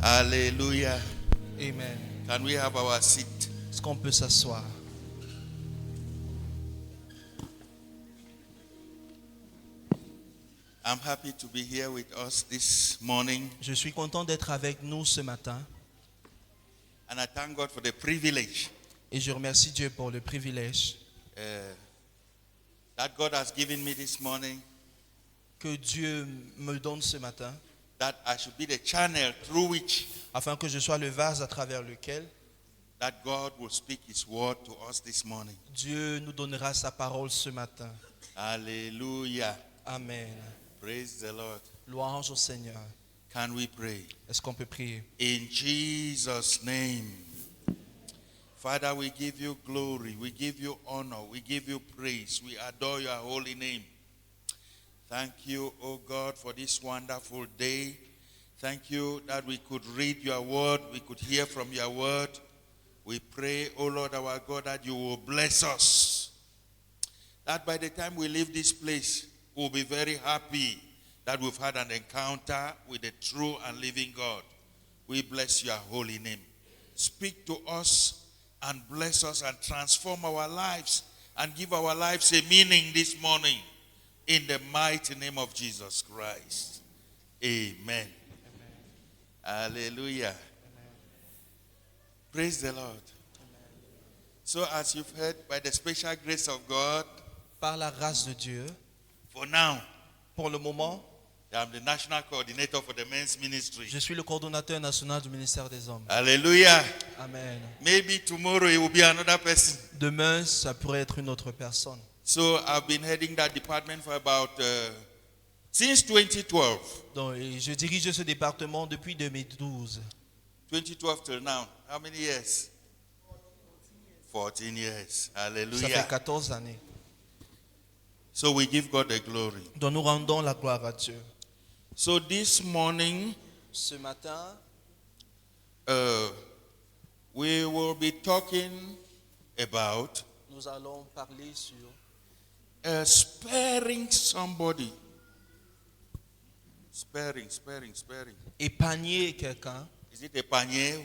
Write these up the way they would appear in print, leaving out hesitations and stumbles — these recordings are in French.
Hallelujah. Amen. Can we have our seat? Est-ce qu'on peut s'asseoir? I'm happy to be here with us this morning, Je suis content d'être avec nous ce matin and I thank God for the privilege et je remercie Dieu pour le privilège that God has given me this morning, que Dieu me donne ce matin that I should be the channel through which afin que je sois le vase à travers lequel that God will speak His word to us this morning. Dieu nous donnera sa parole ce matin. Hallelujah. Amen. Praise the Lord. Louange au Seigneur. Can we pray? Est-ce qu'on peut prier? In Jesus' name. Father, we give you glory, we give you honor, we give you praise, we adore your holy name. Thank you, O God, for this wonderful day. Thank you that we could read your word, we could hear from your word. We pray, O Lord our God, that you will bless us. That by the time we leave this place, we'll be very happy that we've had an encounter with the true and living God. We bless your holy name. Speak to us and bless us and transform our lives and give our lives a meaning this morning. In the mighty name of Jesus Christ. Amen. Hallelujah. Praise the Lord. So as you've heard, by the special grace of God, Par la grâce de Dieu, for now, pour le moment, I'm the national coordinator for the men's ministry. je suis le coordonnateur national du ministère des hommes. Hallelujah. Amen. Maybe tomorrow it will be another person. Demain, ça pourrait être une autre personne. So I've been heading that department for about since 2012. Donc, et je dirige ce département depuis 2012. 2012 till now. How many years? 14 years. Ça fait Hallelujah. 14 années. So we give God the glory. Donc nous rendons la gloire à Dieu. So this morning, Ce matin, we will be talking about nous allons parler sur sparing somebody. Sparing. épargner quelqu'un. Is it a panier?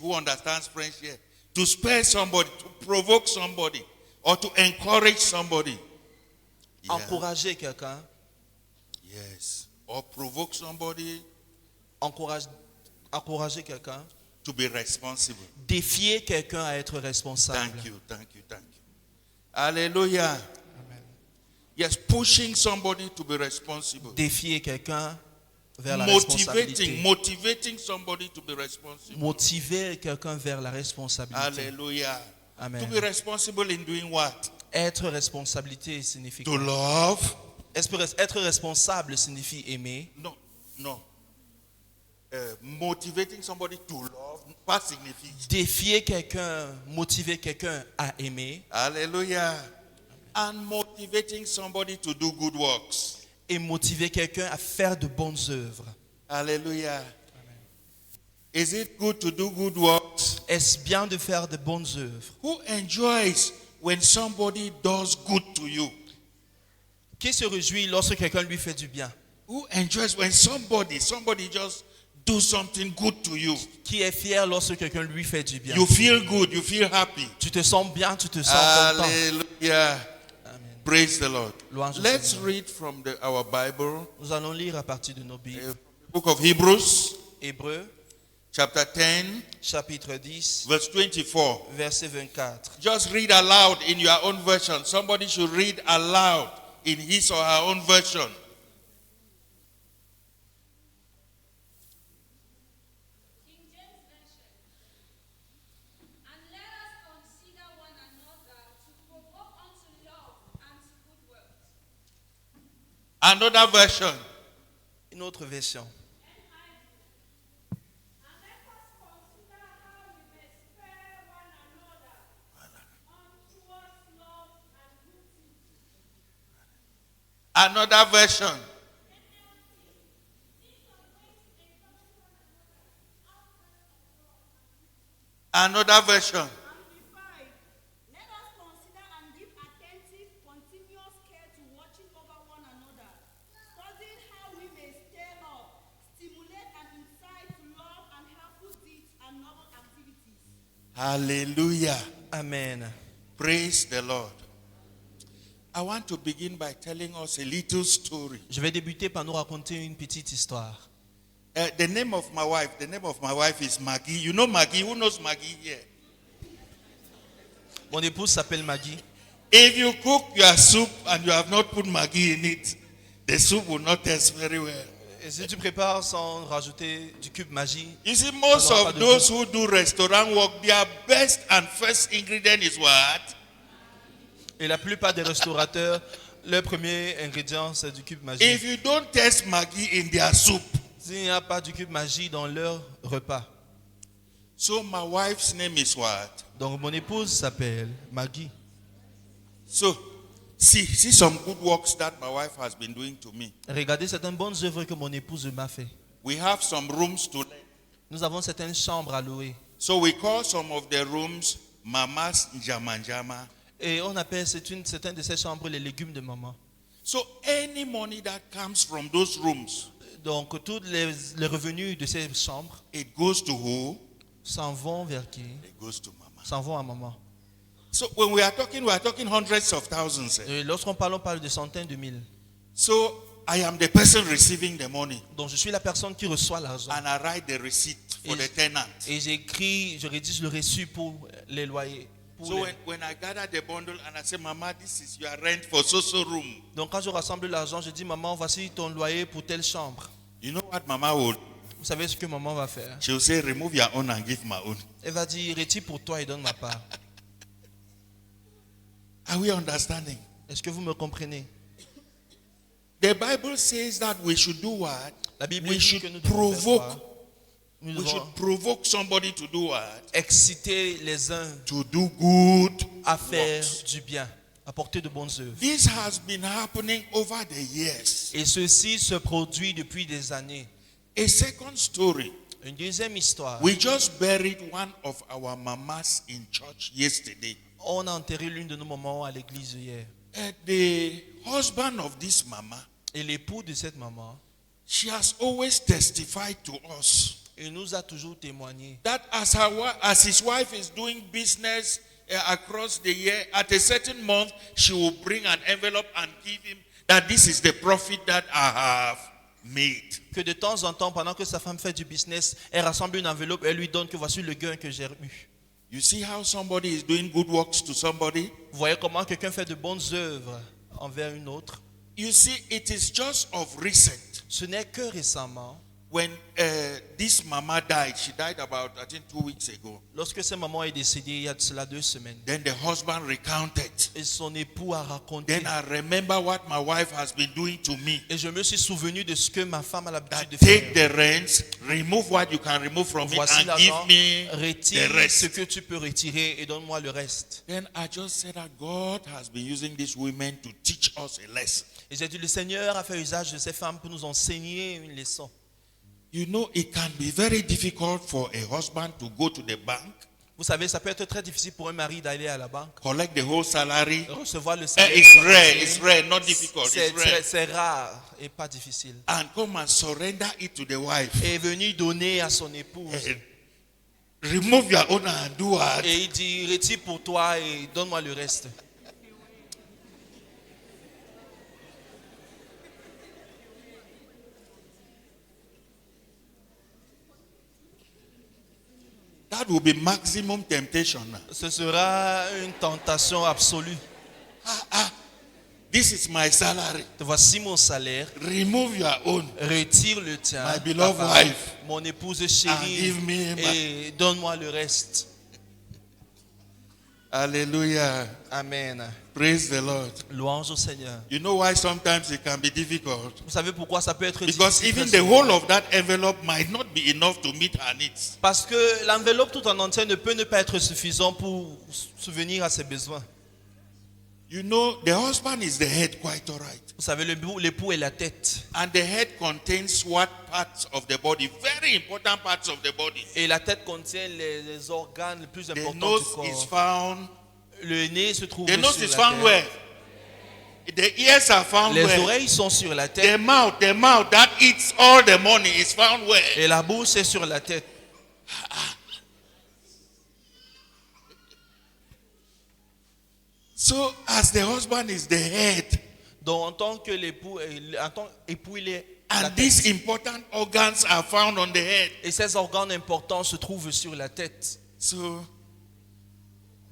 Who understands French here? To spare somebody, to provoke somebody, or to encourage somebody. Yeah. Encourager quelqu'un. Yes. Or provoke somebody Encourager quelqu'un. to be responsible. Défier quelqu'un à être responsable. Thank you. Hallelujah. Amen. Yes, pushing somebody to be responsible. Défier quelqu'un vers la responsabilité. Motivating somebody to be responsible. Motiver quelqu'un vers la responsabilité. Hallelujah. Amen. To be responsible in doing what? Être responsabilité signifie To quoi? love. Être responsable signifie aimer. No. Motivating somebody to love, pas signifie. Défier quelqu'un, motiver quelqu'un à aimer. Hallelujah. And motivating somebody to do good works. Et motiver quelqu'un à faire de bonnes œuvres. Hallelujah. Is it good to do good works? Est-ce bien de faire de bonnes œuvres? Who enjoys when somebody does good to you? Qui se réjouit lorsque quelqu'un lui fait du bien? Who enjoys when somebody just do something good to you? Qui est fier lorsque quelqu'un lui fait du bien? You feel good, you feel happy. Tu te sens bien, tu te sens content. Hallelujah. Amen. Praise the Lord. Louange au Let's Seigneur. read from our Bible, Nous allons lire à partir de nos Bibles. book of Hebrews, Hébreux, chapter 10, chapitre 10, verse 24. verset 24. Just read aloud in your own version. Somebody should read aloud in his or her own version. King James Version. And let us consider one another to provoke unto love and to good works. Another version. Une autre version. And let us consider how we may spare one another unto us love and good deeds. Another version. Another version. Amplified. Let us consider and give attentive, continuous care to watching over one another, studying how we may stir up, stimulate and incite to love and help Hallelujah. Amen. Praise the Lord. I want to begin by telling us a little story. Je vais débuter par nous raconter une petite histoire. The name of my wife is Maggie. You know Maggie? Who knows Maggie here? Mon épouse s'appelle Maggie. If you cook your soup and you have not put Maggie in it, the soup will not taste very well. Et si tu prépares sans rajouter du cube Maggi, You see, most Ça n'aura pas of de those who do restaurant work, their best and first ingredient is what? et la plupart des restaurateurs, leur premier ingrédient c'est du cube Maggi. If you don't taste Maggie in their soup, S'il n'y a pas du cube Maggi dans leur repas. so my wife's name is what? Donc mon épouse s'appelle Maggie. So, see some good works that my wife has been doing to me. Regardez certaines bonnes œuvres que mon épouse m'a fait. We have some rooms to let. Nous avons certaines chambres à louer. So we call some of the rooms Mama's Njamanjama. Et on appelle certaines de ces chambres les légumes de maman. So any money that comes from those rooms, Donc tous les revenus de ces chambres it goes to who? s'en vont vers qui? It goes to Mama. S'en vont à maman. So when we are talking hundreds of thousands. Et lorsqu'on parle de centaines de mille. So I am the person receiving the money Donc je suis la personne qui reçoit l'argent. and I write the receipt for the tenant. Et je rédige le reçu pour les loyers. pour So les- when I gather the bundle and I say, Mama, this is your rent for so room. Donc quand je rassemble l'argent, je dis maman, voici ton loyer pour telle chambre. You know what Mama would? Vous savez ce que maman va faire? She will say, remove your own and give my own. Elle va dire retire pour toi et donne ma part. Are we understanding? Est-ce que vous me comprenez? The Bible says that we should do what? La Bible We dit should que nous devons faire provoke. quoi? Nous We devons should provoke somebody to do what? exciter les uns To do good. à faire works. du bien, à porter de bonnes œuvres. This has been happening over the years. Et ceci se produit depuis des années. A second story. Une deuxième histoire. We just buried one of our mamas in church yesterday. On a enterré l'une de nos mamans à l'église hier. The husband of this mama, Et l'époux de cette maman, she has always testified to us il nous a toujours témoigné that as his wife is doing business across the year, at a certain month, she will bring an envelope and give him that this is the profit that I have made. que de temps en temps, pendant que sa femme fait du business, elle rassemble une enveloppe et elle lui donne que voici le gain que j'ai eu. You see how somebody is doing good works to somebody? Vous voyez comment quelqu'un fait de bonnes œuvres envers une autre? You see, it is just of recent. Ce n'est que récemment, When this mama died, she died about, I think, 2 weeks ago. lorsque sa maman est décédée il y a de cela 2 semaines, Then the husband recounted. et son époux a raconté, Then I remember what my wife has been doing to me. et je me suis souvenu de ce que ma femme a That l'habitude de take faire. the rents, remove what you can remove from it, Voici and give l'argent, me retire the ce rest. que tu peux retirer et donne-moi le reste. Then I just said that God has been using these women to teach us a lesson. Et j'ai dit, le Seigneur a fait usage de ces femmes pour nous enseigner une leçon. You know, it can be very difficult for a husband to go to the bank, Vous savez, ça peut être très difficile pour un mari d'aller à la banque, collect the whole salary. recevoir le salaire. It's rare, not difficult. It's rare. C'est rare et pas difficile. And come and surrender it to the wife. Et est venu donner à son épouse. Remove your own and do what? Et il dit, retire pour toi et donne-moi le reste. That will be maximum temptation. Ce sera une tentation absolue. This is my salary. Voici mon salaire. Remove your own. Retire le tien, My beloved ta femme, wife. mon épouse And chérie, give me et donne-moi le reste. Hallelujah. Amen. Praise the Lord. Louange au Seigneur. You know why sometimes it can be difficult? Vous savez pourquoi ça peut être Because difficile? even très the souvent? whole of that envelope might not be enough to meet her needs. Parce que l'enveloppe tout en entier ne peut ne pas être suffisant pour subvenir à ses besoins. You know, the husband is the head, quite all right. Vous savez, l'époux est la tête. And the head contains what parts of the body? Very important parts of the body. Et la tête contient les organes les plus The importants du nose corps. is found. Le nez se trouve The nose sur is la found tête. where? The ears are found Les where? oreilles sont sur la The tête. mouth that eats all the money is found where? Et la bouche est sur la tête. So as the husband is the head, Donc en tant que l'époux, en tant qu'époux, il est la and tête. these important organs are found on the head. Et ces organes importants se trouvent sur la tête. So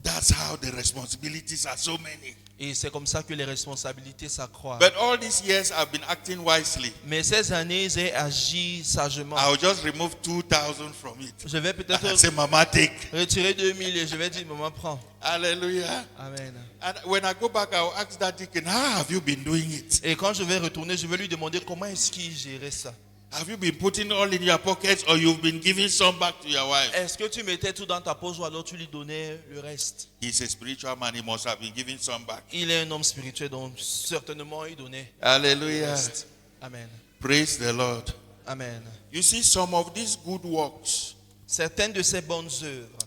that's how the responsibilities are so many. Et c'est comme ça que les responsabilités s'accroissent. But all these years I've been acting wisely. Mais ces années, j'ai agi sagement. I'll just remove 2,000 from it. Je vais And peut-être I say, Mama, take. retirer 2000 et je vais dire, maman, prends. Hallelujah. Amen. And when I go back, I'll ask that deacon, how have you been doing it? Et quand je vais retourner, je vais lui demander comment est-ce qu'il gérait ça. Have you been putting all in your pockets or you've been giving some back to your wife? Est-ce que tu mettais tout dans ta poche ou alors tu lui donnais le reste? He's a spiritual man. He must have been giving some back. Il est un homme spirituel, donc certainement il donnait le Hallelujah. reste. Amen. Praise the Lord. Amen. You see, some of these good works, Certaines de ces bonnes œuvres,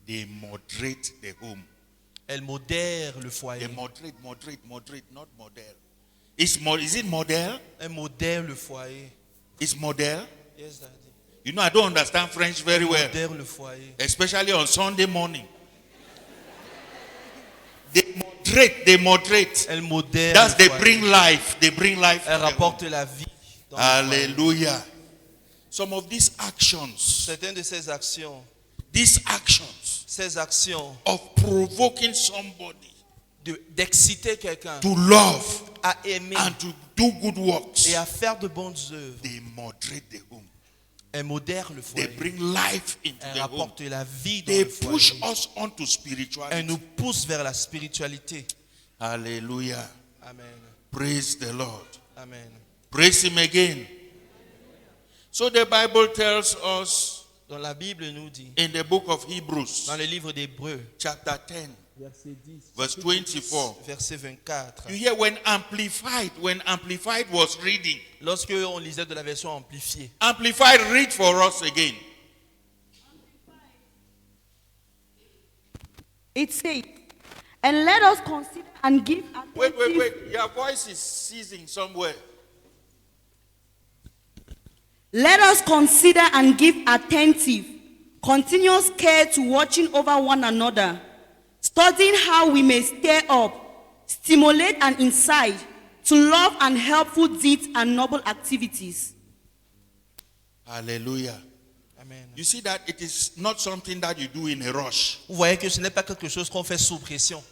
they moderate the home. elles modèrent le They foyer. moderate, not model. Is it model? Elles modèrent le foyer. It's model. Yes, Daddy. You know, I don't understand French very well, Modèrent le foyer. especially on Sunday morning. They moderate. Elles modèrent That's le they foyer. bring life. They bring life. Elles to the home. rapportent la vie dans le foyer. Hallelujah. Some of these actions Certaines de ces actions of provoking somebody d'exciter quelqu'un to love à aimer and to do good works, et à faire de bonnes œuvres, they moderate the home. elles modèrent le They foyer. bring life into Elles the home. rapportent la vie dans They le push foyer. us onto Elles spirituality. nous poussent vers la spiritualité. Hallelujah. Amen. Praise the Lord. Amen. Praise Him again. So the Bible tells us Dans la Bible nous dit, in the book of Hebrews, dans le livre d'Hébreux, chapter 10, verset 10, verse 24. verset 24, You hear when Amplified was reading. lorsque on lisait de la version amplifiée, Amplified, read for us again. It says, and let us consider and give Wait. attentive. Your voice is ceasing somewhere. Let us consider and give attentive, continuous care to watching over one another, studying how we may stir up, stimulate and incite to love and helpful deeds and noble activities. Hallelujah. Amen. You see that it is not something that you do in a rush. Vous voyez que ce n'est pas quelque chose qu'on fait sous pression.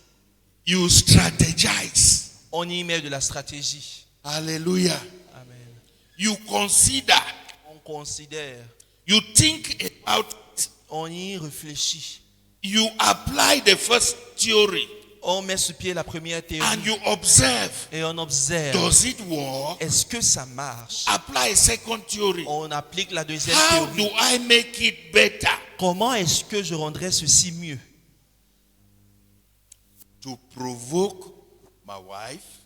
You strategize. On y met de la stratégie. Hallelujah. Amen. You consider. On considère, You think about it. on y réfléchit. You apply the first theory On met sur pied la première and théorie you observe. et on observe. Does it work? Est-ce que ça marche? Apply a second theory. On applique la deuxième How théorie. do I make it better? Comment est-ce que je rendrais ceci mieux? To provoke my wife,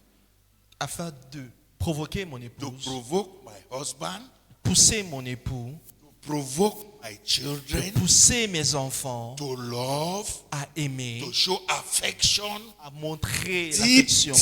Afin de provoquer mon to épouse, provoke my husband, pousser mon époux, to provoke my de children, pousser mes enfants to love, à aimer, to show affection, à montrer deep, l'affection,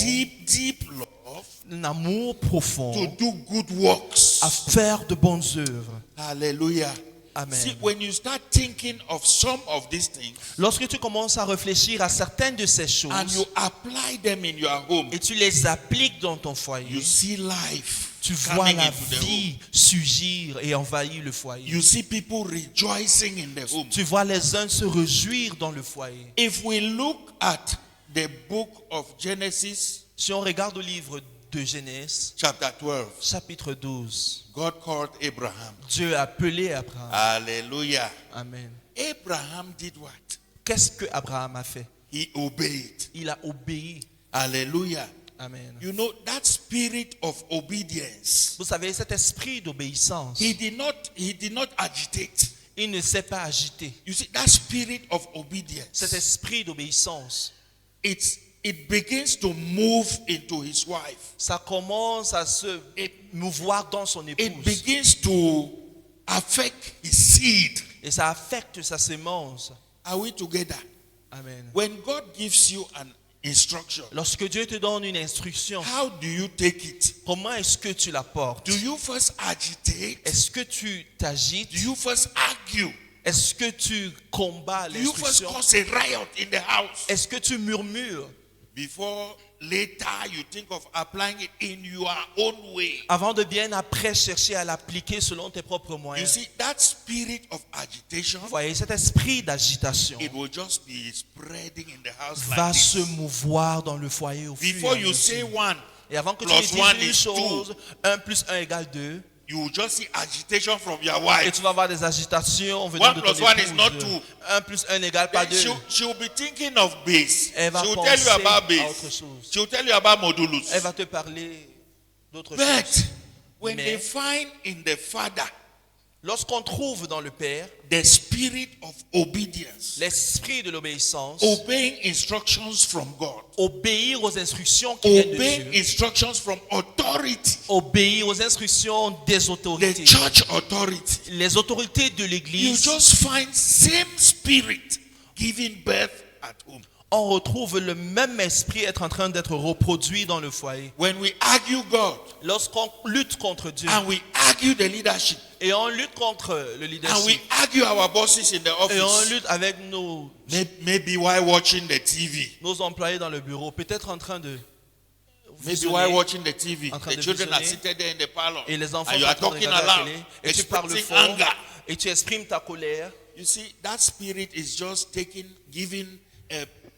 deep love, un amour profond, to do good works. à faire de bonnes œuvres. Hallelujah. Amen. See, when you start thinking of some of these things Lorsque tu commences à réfléchir à certaines de ces and you choses apply them in your home, et tu les appliques dans ton you foyer, see life tu vois coming la into the home. vie surgir et envahir le foyer. You see people rejoicing in the home. Tu vois les uns se réjouir dans le foyer. If we look at the book of Genesis, Si on regarde le livre de Genèse, chapter 12, chapitre 12, God called Abraham. Dieu a appelé Abraham. Hallelujah. Amen. Abraham did what? Qu'est-ce que Abraham a fait? He obeyed. Il a obéi. Hallelujah. Amen. You know, that spirit of obedience, Vous savez, cet esprit d'obéissance, he did not agitate. il ne s'est pas agité. You see, that spirit of Cet obedience, esprit d'obéissance, it begins to move into his wife. ça commence à se mouvoir dans son It épouse. begins to affect his seed. Et ça affecte sa sémence. Are we together? Amen. When God gives you an instruction, Lorsque Dieu te donne une instruction, how do you take it? comment est-ce que tu la portes? Do you first agitate? Est-ce que tu t'agites? Do you first argue? Est-ce que tu combats Do you first l'instruction? cause a riot in the house? Est-ce que tu murmures? before later you think of applying it in your own way. Avant de bien après chercher à l'appliquer selon tes propres You moyens. see, that spirit of agitation, Vous voyez, cet esprit d'agitation it will just be spreading in the house va like se this. mouvoir dans le foyer au fur et Before à you say mesure. one, Et avant que tu plus me dises one une is chose, 1 plus 1 égale 2, you will just see agitation from your et wife. tu vas avoir des agitations venant 1 de ton plus 1 is not épouse. 2. 1 plus 1 n'égale pas Then 2. she will be thinking of base. Elle va She will tell you penser about à base. autre chose. She will tell you about modulus. Elle va te parler d'autre But chose. when Mais- they find in the father Lorsqu'on trouve dans le Père the spirit of obedience, l'esprit de l'obéissance, obeying instructions from God, obéir aux instructions qui viennent de obeying Dieu, instructions from authority, obéir aux instructions des the autorités, church authority, les autorités de you l'Église, just find same spirit giving birth at home. on retrouve le même esprit être en train d'être reproduit dans le foyer. When we argue God Lorsqu'on lutte contre Dieu and we argue the leadership et on lutte contre le and we leadership argue our bosses in the et on office, lutte avec nos maybe while watching the TV, employés dans le bureau, peut-être en train de maybe while visionner, watching the TV, en train the de children are visionner, seated there in the parlor et les enfants and you sont are en train de talking regarder la aloud, télé et tu parles expressing fort anger. et tu exprimes ta colère. You see, that spirit is just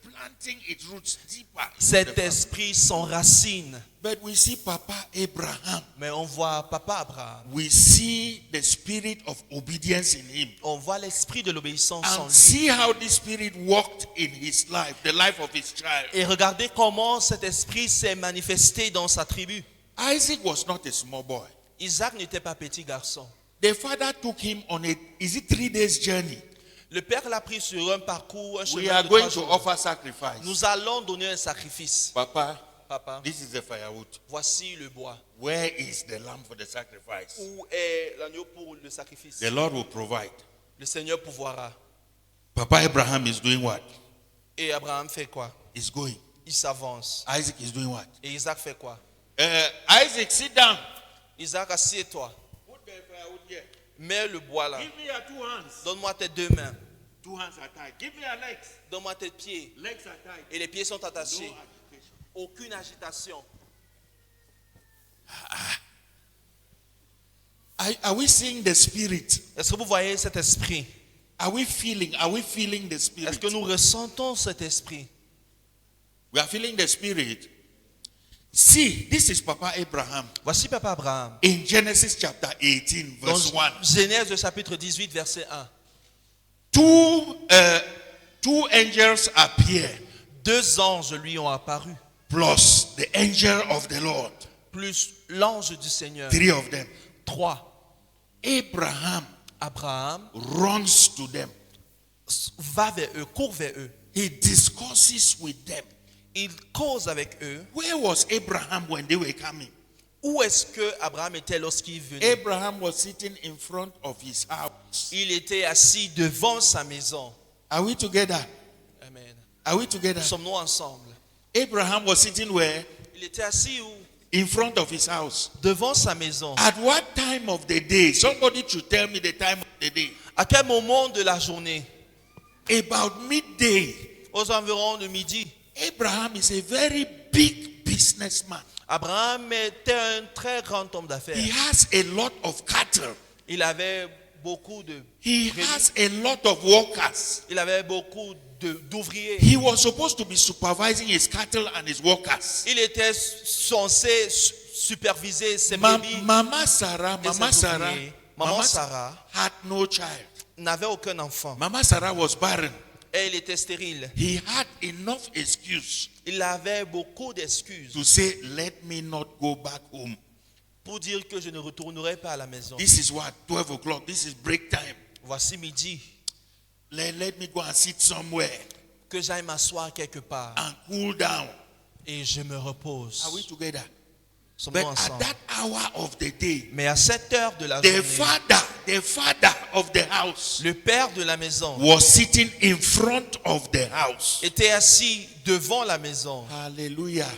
planting its roots deeper. into the Cet family. esprit s'enracine. But we see Papa Abraham. Mais on voit Papa Abraham. We see the spirit of obedience in him. On voit l'esprit de l'obéissance en And lui. see how this spirit worked in his life, the life of his child. Et regardez comment cet esprit s'est manifesté dans sa tribu. Isaac was not a small boy. Isaac n'était pas petit garçon. The father took him on a 3 days journey. Le père l'a pris sur un parcours, un We chemin are de going 3 to jours. offer sacrifice. Nous allons donner un sacrifice. Papa, Papa, this is the firewood. voici le bois. Where is the lamb for the sacrifice? Où est l'agneau pour le sacrifice? The Lord will provide. Le Seigneur pourvoira. Papa Abraham is doing what? Et Abraham fait quoi? He's going. Il s'avance. Isaac is doing what? Et Isaac fait quoi? Isaac, sit down. Isaac, assieds-toi. Put the firewood here. Mets le bois là. Give me your 2 hands. Donne-moi tes 2 mains. 2 hands are tied. Give me your legs. Donne-moi tes pieds. Legs are tied. Et les pieds sont No attachés. agitation. Aucune agitation. Are we seeing the spirit? Est-ce que vous voyez cet esprit? Are we feeling the Est-ce spirit? que nous ressentons cet esprit? We are feeling the spirit. See, this is Papa Abraham Voici Papa Abraham. in Genesis chapter 18, verse Dans 1. Genèse chapitre 18, verset 1. Two angels appear, 2 anges lui ont apparu, plus the angel of the Lord. plus l'ange du Seigneur. 3 of them. 3. Abraham Abraham runs to them. va vers eux, court vers eux. He discusses with them. Il cause avec eux. Where was Abraham when they were coming? Où est-ce que Abraham était lorsqu'il venait? Abraham was sitting in front of his house. Il était assis devant sa maison. Are we together? Amen. Are we together? Sommes-nous ensemble? Abraham was sitting where? Il était assis où? In front of his house. Devant sa maison. At what time of the day? Somebody should tell me the time of the day. À quel moment de la journée? About midday. Aux environs de midi. Abraham is a very big businessman. Abraham était un très grand homme d'affaires. He has a lot of cattle. Il avait beaucoup de He brebis. has a lot of workers. Il avait beaucoup d'ouvriers. He was supposed to be supervising his cattle and his workers. Il était censé superviser ses brebis. Mama Sarah, et ses ouvriers. Maman Sarah had no child. n'avait aucun enfant. Mama Sarah was barren. Et il était stérile. He had enough excuse Il avait beaucoup d'excuses to say, let me not go back home. pour dire que je ne retournerai pas à la maison. This is what, 12 o'clock, this is break time. Voici midi. Let me go and sit somewhere Que j'aille m'asseoir quelque part and cool down. et je me repose. Are we together? Sommes-nous But at ensemble? that hour of the day, Mais à cette heure de la the journée, father of the house le père de la maison was sitting in front of the house. était assis devant la maison. Hallelujah.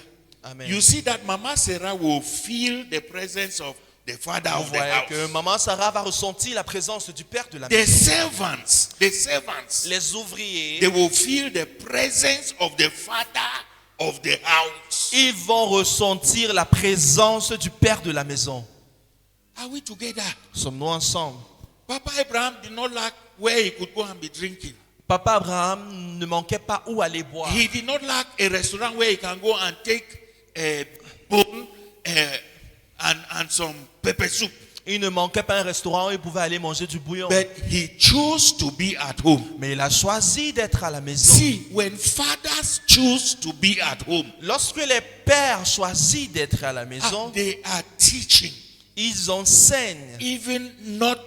Amen. You see that Mama Sarah will feel the presence of the father Vous of the voyez que house. maman Sarah va ressentir la présence du père de la The maison. servants, Les ouvriers they will feel the presence of the father of the house. Ils vont ressentir la présence du père de la maison. Are we together? Sommes-nous ensemble? Papa Abraham did not lack where he could go and be drinking. Papa Abraham ne manquait pas où aller boire. He did not lack a restaurant where he can go and take a bone and some pepper soup. Il ne manquait pas un restaurant où il pouvait aller manger du bouillon. But he chose to be at home. Mais il a choisi d'être à la maison. See, when fathers choose to be at home, Lorsque les pères choisissent d'être à la maison, they are teaching, ils enseignent. even not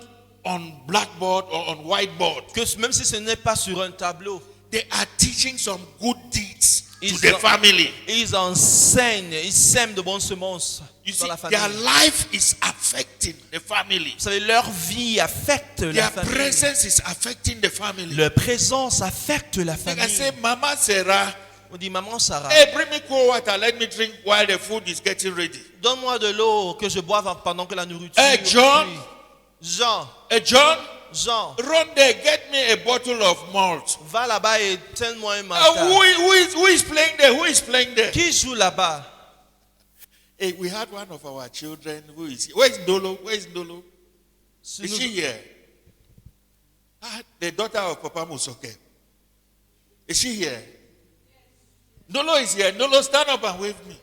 on blackboard or on whiteboard. Que même si ce n'est pas sur un tableau, They are teaching some good deeds to Ils the ont- family. ils enseignent, ils sèment de bonnes semences You dans see, la famille. their life is affecting the family. Vous savez, leur vie affecte la Their famille. presence is affecting the family. Leur présence affecte la Like I say, famille. Mama Sarah, On dit, maman Sarah, hey, bring me cold water, let me drink while the food is getting ready. donne-moi de l'eau que je boive pendant que la nourriture Hey, John. cuit. Jean, Hey, John, Jean, run there, get me a bottle of malt. va là-bas et tiens-moi un matin. Who is playing there? Who is playing there? Qui joue là-bas? Hey, we had one of our children who is here. Where is Dolo? Where is Dolo? Si Is nous- she here? The daughter of Papa Musoke. Is she here? Dolo is here. Dolo, stand up and wave me.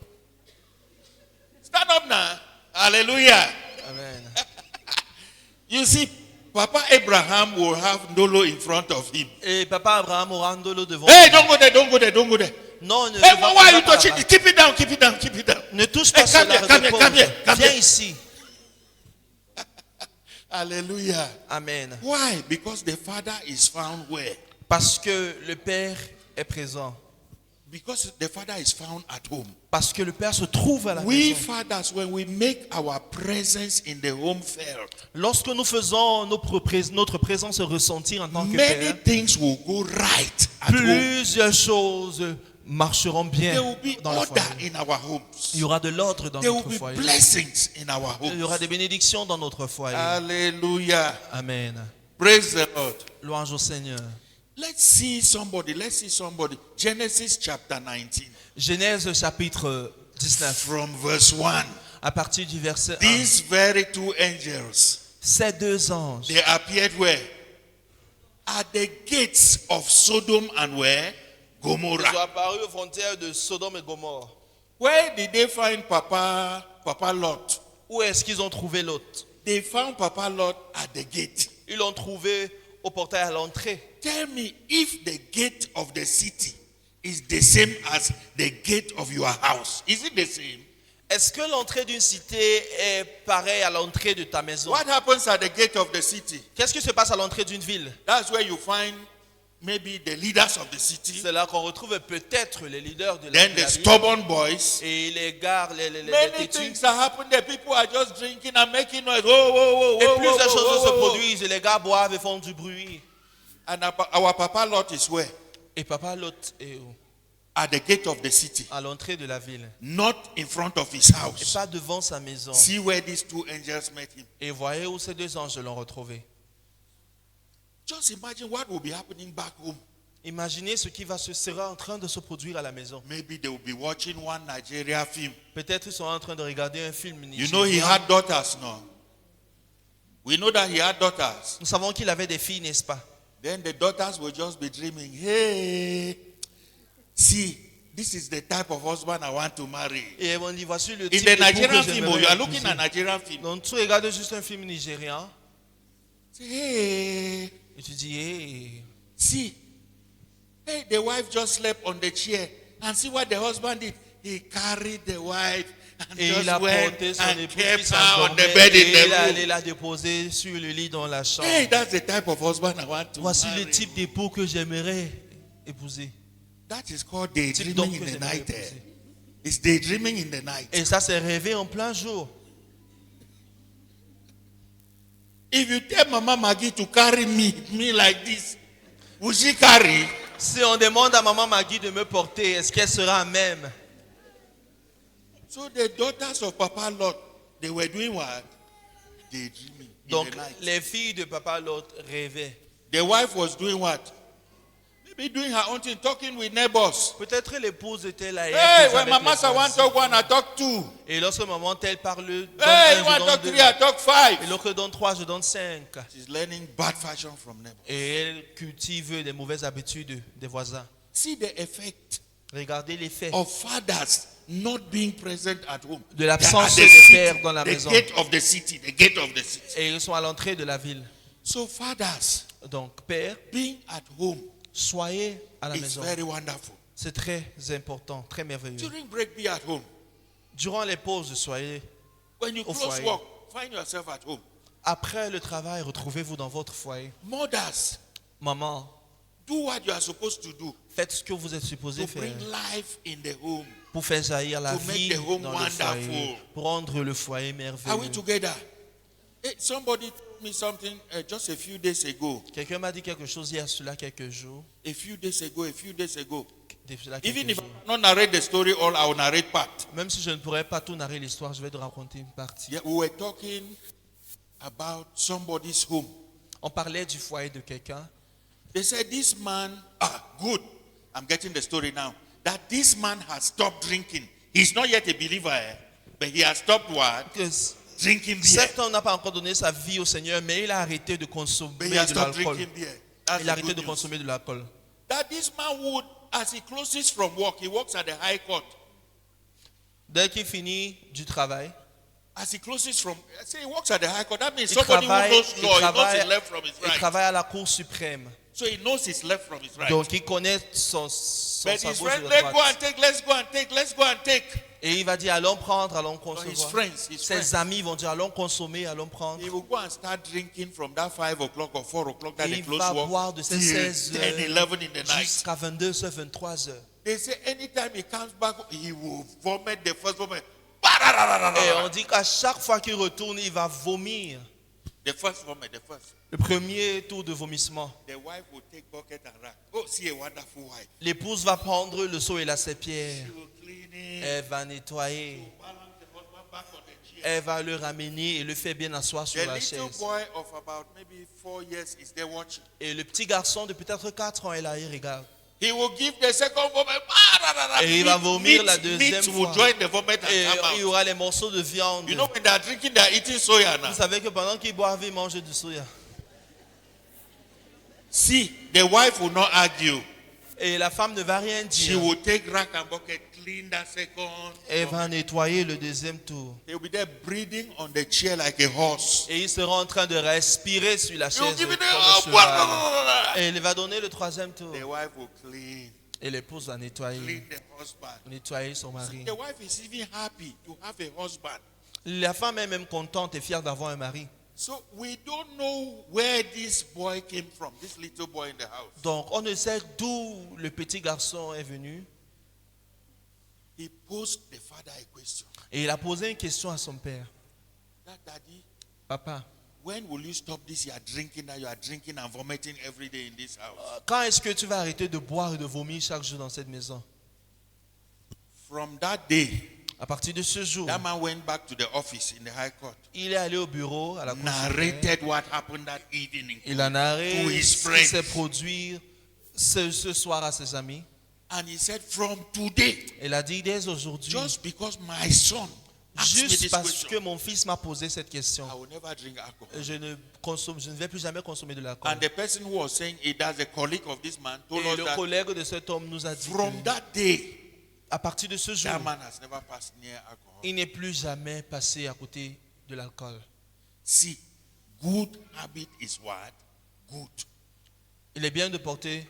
Stand up now. Hallelujah. Amen. You see, Papa Abraham will have Dolo in front of him. Et papa Abraham aura un dolo devant. Hey, don't go there, don't go there, don't go there. Non, ne, Hey, ne va- why are va you pas touching là-bas. it? Keep it down, keep it down, keep it down. Ne touche Hey, pas come cela. here, come here, repose. come here, come Viens here. ici. Hallelujah. Amen. Why? Because the father is found where? Parce que le Père est présent. Because the father is found at home. Parce que le Père se trouve à la We maison. fathers, when we make our presence in the home felt, Lorsque nous faisons notre présence se ressentir en tant que many Père, things will go right at home. plusieurs choses marcheront bien There will be dans le order foyer. in our Il homes. y aura de l'ordre dans There will notre be foyer. blessings in our Il y aura homes. des bénédictions dans notre foyer. Hallelujah. Amen. Praise the Lord. Louange au Seigneur. Let's see somebody. Genesis chapter 19 Genèse chapitre 19, from verse 1. à partir du verset 1. These very two angels, Ces deux anges, they appeared where? At the gates of Sodom and where? ils ont Gomorrah. apparu aux frontières de Sodome et Gomorrhe. Where did they find Papa Lot? Où est-ce qu'ils ont trouvé Lot? They found Papa Lot at the gate. Ils l'ont trouvé au portail à l'entrée. Tell me if the gate of the city is the same as the gate of your house. Is it the same? Est-ce que l'entrée d'une cité est pareille à l'entrée de ta maison? What happens at the gate of the city? Qu'est-ce qui se passe à l'entrée d'une ville? That's where you find maybe the leaders of the city, C'est là qu'on retrouve peut-être les leaders de la then the ville. stubborn boys. Et les gars, les Many têtus. things are happening there. People are just drinking and making noise. Whoa, whoa, whoa, Et whoa, plusieurs whoa, choses whoa, se whoa. produisent et les gars boivent et font du bruit. And our Papa Lot is where? Et papa Lot est où? At the gate of the city, À l'entrée de la ville. not in front of his Et house. pas devant sa maison. See where these two angels met him. Et voyez où ces deux anges l'ont retrouvé. Just imagine what will be happening back home. Imaginez ce qui sera en train de se produire à la maison. Maybe they will be watching one Nigeria film. Peut-être ils sont en train de regarder un film You know he nigérien. had daughters, no? We know that he had daughters. Nous savons qu'il avait des filles, n'est-ce pas? Then the daughters will just be dreaming, hey, see, this is the type of husband I want to marry. Et on dit, voici le In type the de Nigerian couple que film, j'aimerais you are looking épouser. at Nigerian film. Donc tu regardes juste un film nigérien Say, hey, et tu dis, hey, see, hey, the wife just slept on the chair. And see what the husband did. He carried the wife and et il just a went porté son and épouse kept qui her on the s'endormait bed et in il est allé the room. la déposer sur le lit dans la chambre. Hey, that's the type of husband I want to Voici marry. le type d'époux que j'aimerais épouser. That is called Type d'homme daydreaming que in the j'aimerais night. épouser. It's daydreaming in the night. Et ça s'est rêvé en plein jour. If you tell Mama Maggie to carry me like this, will she carry? Si on demande à maman Maggie de me porter, est-ce qu'elle sera même? So the daughters of Papa Lot, they were doing what? Daydreaming in Donc the night. les filles de papa Lot rêvaient. The wife was doing what? be doing her own thing, talking with neighbors. Peut-être l'épouse était là et Hey, elle faisait when avec my les master wants voisins. to talk one, I talk two. Et lorsque maman telle parle, donne Hey, un, you je want to donne talk deux. three, I talk five. Et l'autre donne 3, je donne 5. She's learning bad fashion from neighbors. Et elle cultive des mauvaises habitudes des voisins. See the effect Regardez l'effet of fathers not being present at home. de l'absence They are des at the pères city, dans la the maison. gate of the city, the gate of the city. Et ils sont à l'entrée de la ville. So fathers Donc, père, being at home soyez à la is maison. very wonderful. C'est très important, très merveilleux. During break, be at home. Durant les pauses, soyez. When you Au close foyer. work, find yourself at home. Après le travail, retrouvez-vous dans votre foyer. Mothers, Maman, do what you are supposed to do faites ce que vous êtes supposé to faire bring life in the home. pour faire jaillir la to make vie the home dans le foyer, wonderful. pour rendre le foyer Are we merveilleux. together? Hey, somebody told me something just a few days ago. Quelqu'un m'a dit quelque chose il y a cela quelques jours. A few days ago. De cela Even quelques if jours. I not narrate the story all, I will narrate part. Même si je ne pourrais pas tout narrer l'histoire, je vais te raconter une partie. Yeah, we were talking about somebody's home. On parlait du foyer de quelqu'un. They said this man, good. I'm getting the story now. That this man has stopped drinking. He's not yet a believer, but he has stopped what? Que Drinking beer. Cet homme n'a pas encore donné sa vie au Seigneur, mais il a arrêté de consommer But he has de stopped l'alcool. drinking beer. That's Il the a arrêté good de news. consommer de l'alcool. That this man would, as he closes from work, he works at the High Court. Dès qu'il finit du travail, As he closes from, say he works at the High Court, that means il somebody who travaille, knows il law, he knows travaille, his left from his il right. travaille à la Cour suprême. So he knows his left from his right. Donc il connaît sa But gauche his et friend, sa let's go droite. and take, let's go and take, let's go and take. Et il va dire allons prendre, allons So his concevoir. friends, his Ses friends. amis vont dire allons consommer, allons prendre. He will go and start drinking from that 5 o'clock or 4 o'clock that Et they il close va work boire de ces till 16 10, heures 11 in the night. jusqu'à 22h, 23h. They say anytime he comes back, he will vomit the first vomit. Et on dit qu'à chaque fois qu'il retourne, il va vomir. The first vomit, the first. Le premier tour de vomissement. The wife will take bucket and rag. Oh, see a wonderful wife. L'épouse va prendre le seau et la serpillère. She will clean it. Elle va nettoyer. Balance the husband back on the chair. Elle va le ramener et le faire bien asseoir sur The la little chaise. boy of about maybe 4 years is there watching. Et le petit garçon de peut-être 4 ans est là, il regarde. He will give the second vomit. Et il va vomir la Meat deuxième will fois. join the vomit and Et come il y out. aura les morceaux de viande. You know when they are drinking, they are eating soya now. Vous savez que pendant qu'ils boivent, ils mangent du soya. See, the wife will not argue. Et la femme ne va rien She dire. will take rack and bucket, clean that second. Elle va nettoyer le deuxième tour. He will be there breathing on the chair like a horse. Et il sera en train de respirer sur la He will chaise. give it comme un a cheval. Et il va donner le troisième tour. The wife will clean Et l'épouse va nettoyer. the husband. Nettoyer son mari. The wife is even happy to have a husband. La femme est même contente et fière d'avoir un mari. So we don't know where this boy came from, this little boy in the house. Donc on ne sait d'où le petit garçon est venu. He posed the father a question. Et il a posé une question à son père. Daddy, Papa, when will you stop this? You are drinking and vomiting every day in this house. quand est-ce que tu vas arrêter de boire et de vomir chaque jour dans cette maison? From that day, À partir de ce jour, that man went back to the office in the High Court, il est allé au bureau, à la cour suprême. narrated what happened that evening Il a narré to his ce qui friends. s'est produit ce soir à ses amis. And he said, from today, Il a dit dès aujourd'hui, just because my son asked me juste this parce que question, mon fils m'a posé cette question, I will never drink alcohol. je ne vais plus jamais consommer de l'alcool. And the person who was saying it, that's a colleague of this man, told Et us le that collègue de cet homme nous a dit from que, that day, à partir de ce jour, that man has never passed near alcohol. il n'est plus jamais passé à côté de l'alcool. See, good habit is what? Good. Il est bien de porter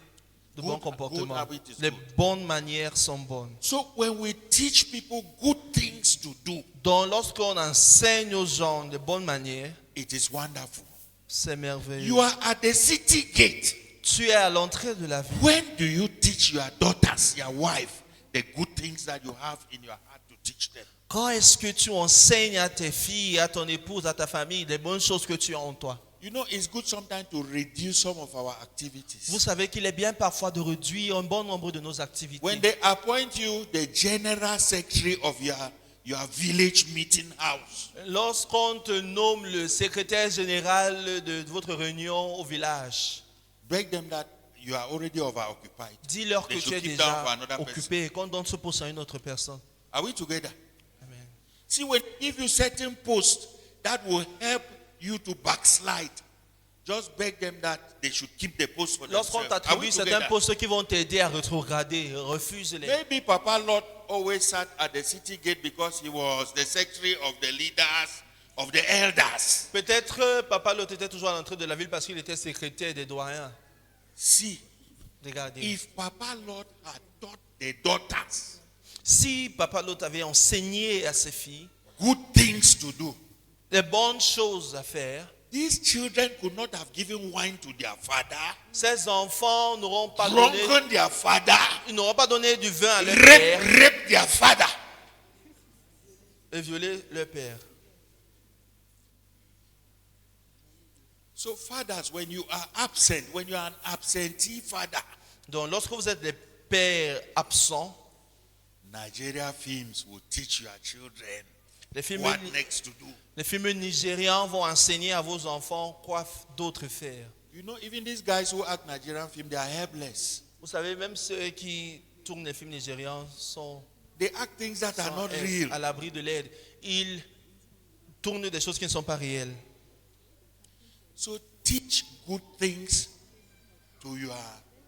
de bons Good comportements. habit is Les good. bonnes manières sont bonnes. So when we teach people good things to do, Donc lorsqu'on enseigne aux gens de bonnes manières, it is wonderful. c'est merveilleux. You are at the city gate. Tu es à l'entrée de la ville. When do you teach your daughters, your wife, the good things that you have in your heart to teach them? Quand est-ce que tu enseignes à tes filles, à ton épouse, à ta famille, les bonnes choses que tu as en toi? You know, it's good sometimes to reduce some of our activities. Vous savez qu'il est bien parfois de réduire un bon nombre de nos activités. When they appoint you the general secretary of your village meeting house, Lorsqu'on te nomme le secrétaire général de votre réunion au village, beg them that you are already overoccupied. Dis-leur que They tu should es keep down for déjà another person. occupé et qu'on donne ce poste à une autre personne. Are we together? Amen. See, when they give you certain posts that will help you to backslide, just beg them that they should keep the post for Lorsqu'on themselves. Are t'attribue we certains together? postes qui vont t'aider à rétrograder, refuse-les. Maybe Papa Lord always sat at the city gate because he was the secretary of the leaders, of the elders. Peut-être Papa Lot était toujours à l'entrée de la ville parce qu'il était secrétaire des doyens. See, Regardez. if Papa Lord had taught the daughters Si Papa Lot avait enseigné à ses filles good things to do, les bonnes choses à faire, these children could not have given wine to their father, ces enfants n'auront pas donné, drunken their father, ils n'auront pas donné du vin à leur père raped their father. et violé leur père. So fathers, when you are absent, when you are an absentee father, Donc lorsque vous êtes des pères absents, Nigeria films will teach your children les films, what next to do. les films nigérians vont enseigner à vos enfants quoi d'autre faire. You know, even these guys who act Nigerian film, they are helpless. Vous savez, même ceux qui tournent les films nigérians sont, They act things that are not real. à l'abri de l'aide. Ils tournent des choses qui ne sont pas réelles. So teach good things to your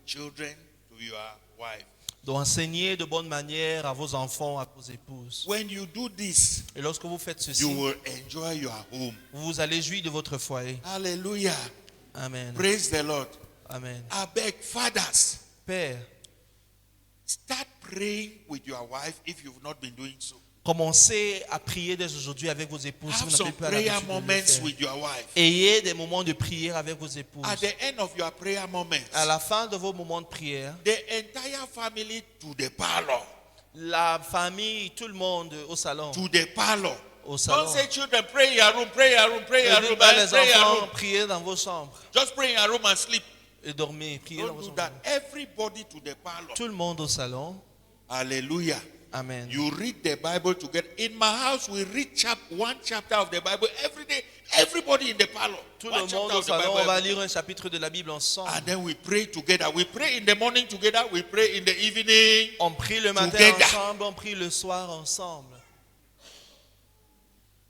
children, to your wife. Donc enseignez de bonne manière à vos enfants, à vos épouses. When you do this, Et lorsque vous faites ceci, you will enjoy your home. vous allez jouir de votre foyer. Hallelujah. Amen. Praise the Lord. Amen. I beg fathers, Père, start praying with your wife if you've not been doing so. commencez à prier dès aujourd'hui avec vos épouses. Si Have vous some n'avez pas prayer l'habitude de le moments faire. with your wife. Ayez des moments de prière avec vos épouses. At the end of your prayer moments, À la fin de vos moments de prière, the entire family to the parlor. la famille, tout le monde au salon. To the parlor. Au salon. Don't say, children, pray in your room, pray in your room, pray in Ne your dites room, pas and les pray in your enfants, room. priez dans vos chambres Just pray in your room and sleep. et dormez. Priez dans Don't vos do chambres. that. Everybody to the parlor. Tout le monde au salon. Hallelujah. Amen. You read the Bible together. In my house, we read one chapter of the Bible every day. Everybody in the parlor. Tout One le monde chapter au of the salon, Bible on va every day. lire un chapitre de la Bible ensemble. And then we pray together. We pray in the morning together. We pray in the evening. On prie le matin Together. ensemble, on prie le soir ensemble.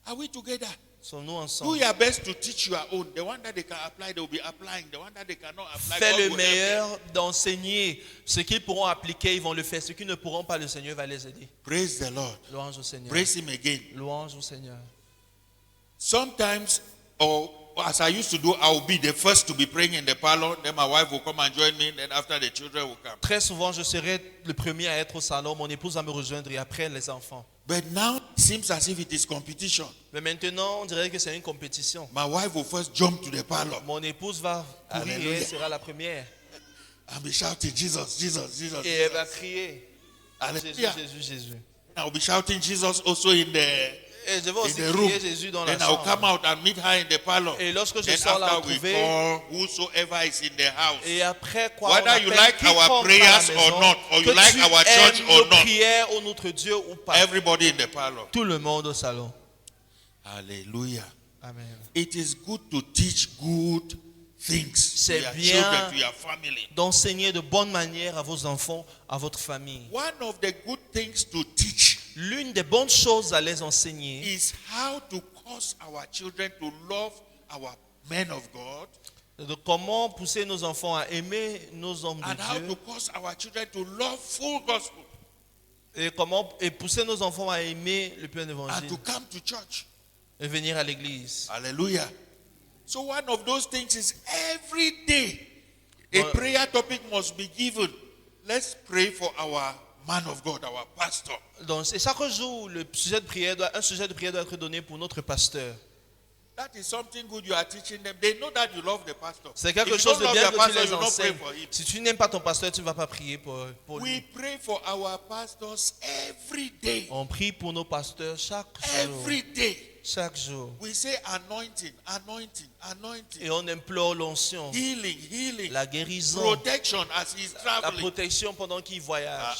Are we together? Sommes-nous Do ensemble. your best to teach your own. The one that they can apply, they will be applying. The one that they cannot apply, Fais God le will help them. meilleur d'enseigner. Ce qu'ils pourront appliquer, ils vont le faire. Ce qu'ils ne pourront pas, le Seigneur va les aider. Praise the Lord. Louange au Seigneur. Praise Him again. Louange au Seigneur. Sometimes, or as I used to do, I will be the first to be praying in the parlor. Then my wife will come and join me. Then after, the children will come. Très souvent, je serai le premier à être au salon. Mon épouse va me rejoindre et après les enfants. But now it seems as if it is competition. Mais maintenant, on dirait que c'est une compétition. My wife will first jump to the parlor Mon épouse va courir et Alléluia. elle sera la première. and be shouting, Jesus, Jesus, Jesus. Et elle Jesus. va crier. Jésus, Hallelujah. Jésus, Jésus. I'll be shouting Jesus also in the Et je vais aussi the room. crier Jésus dans la Then I'll come chambre. out and meet her in the parlor. Et lorsque je Then sors la after we retrouver, call whosoever is in the house. et après quoi, Whether on you appelle like our quiconque à la prayers or maison, not, or you que like tu our church aimes or nos not. prières ou notre Dieu ou pas. Everybody in the parlor. Tout le monde au salon. Hallelujah. Amen. It is good to teach good things to C'est your bien children, to your family. d'enseigner de bonne manière à vos enfants, à votre famille. One of the good things to teach L'une des bonnes choses à les enseigner, is how to cause our children to love our men of God de comment pousser nos enfants à aimer nos hommes and how de to Dieu cause our children to love full gospel et pousser nos enfants à aimer le plein and évangile to come to church. et venir à l'église. Hallelujah. So one of those things is every day a Well- prayer topic must be given. Let's pray for our man of God, our pastor. Donc, et chaque jour, un sujet de prière doit être donné pour notre pasteur. That is something good you are teaching them. They know that you love the pastor. C'est quelque If you chose don't de love bien the que tu pastor, les you don't pray enseignes. for him. Si tu n'aimes pas ton pasteur, tu ne vas pas prier pour We lui. pray for our pastors every day. On prie pour nos pasteurs chaque jour. Every day. Chaque jour. We say anointing, anointing, anointing. Et on implore l'onction, Healing, healing. la guérison, Protection as he's la traveling. protection pendant qu'il voyage.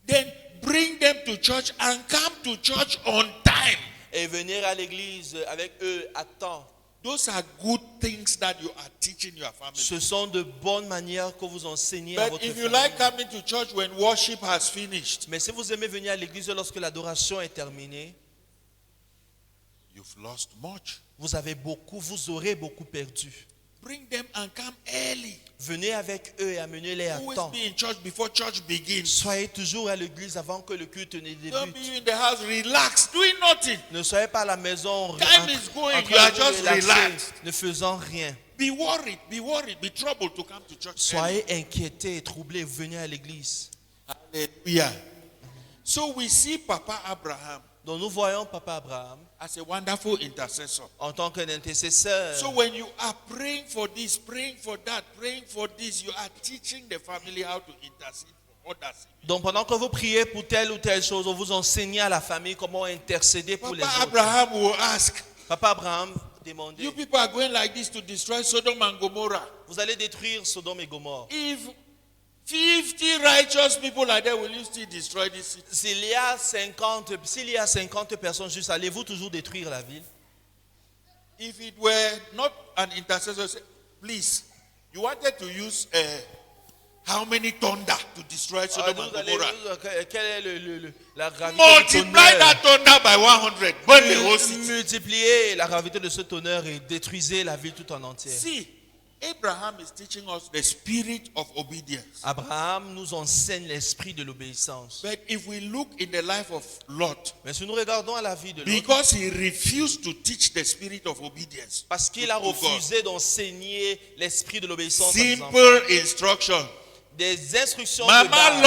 Then bring them to church and come to church on time. Et venir à l'église avec eux à temps. Those are good things that you are teaching your family. Ce sont de bonnes manières que vous enseignez à But votre if you famille. like coming to church when worship has finished, Mais si vous aimez venir à l'église lorsque l'adoration est terminée, you've lost much. vous aurez beaucoup perdu. Bring them and come early. Venez avec eux et amenez-les à Always temps. be in church before church begins. Soyez toujours à l'église avant que le culte ne Don't débute. be in the house relaxed, doing nothing. Ne soyez pas à la maison Time is going, en train you are de just relaxer, relaxed. ne faisant rien. Be worried, be troubled to come to church. Soyez inquiétés et troublés, venez à l'église. Hallelujah. So we see Papa Abraham Donc nous voyons Papa Abraham as a wonderful intercessor. en tant qu'un intercesseur. So when you are praying for this, praying for that, praying for this, you are teaching the family how to intercede for others. Donc pendant que vous priez pour telle ou telle chose, vous enseignez à la famille comment intercéder pour les Papa autres. Abraham will ask, Papa Abraham demandait, you people are going like this to destroy Sodom and Gomorrah. vous allez détruire Sodome et Gomorrhe. If 50 righteous people like that, will you still destroy this city? S'il y a 50 personnes juste, allez-vous toujours détruire la ville? If it were not an intercessor, say, please, you wanted to use how many thunder to destroy Sodom and Gomorrah? Quelle est la gravité du Multiply tonnerre? that thunder by 100. Burn the whole city. Multipliez la gravité de ce tonnerre et détruisez la ville tout en entière. See, Abraham is teaching us the spirit of obedience. Abraham nous enseigne l'esprit de l'obéissance. But if we look in the life of Lot, Mais si nous regardons à la vie de Lot, because he refused to teach the spirit of obedience, parce qu'il a to God. refusé d'enseigner l'esprit de l'obéissance à ses enfants, Simple instruction. des instructions de Mama base.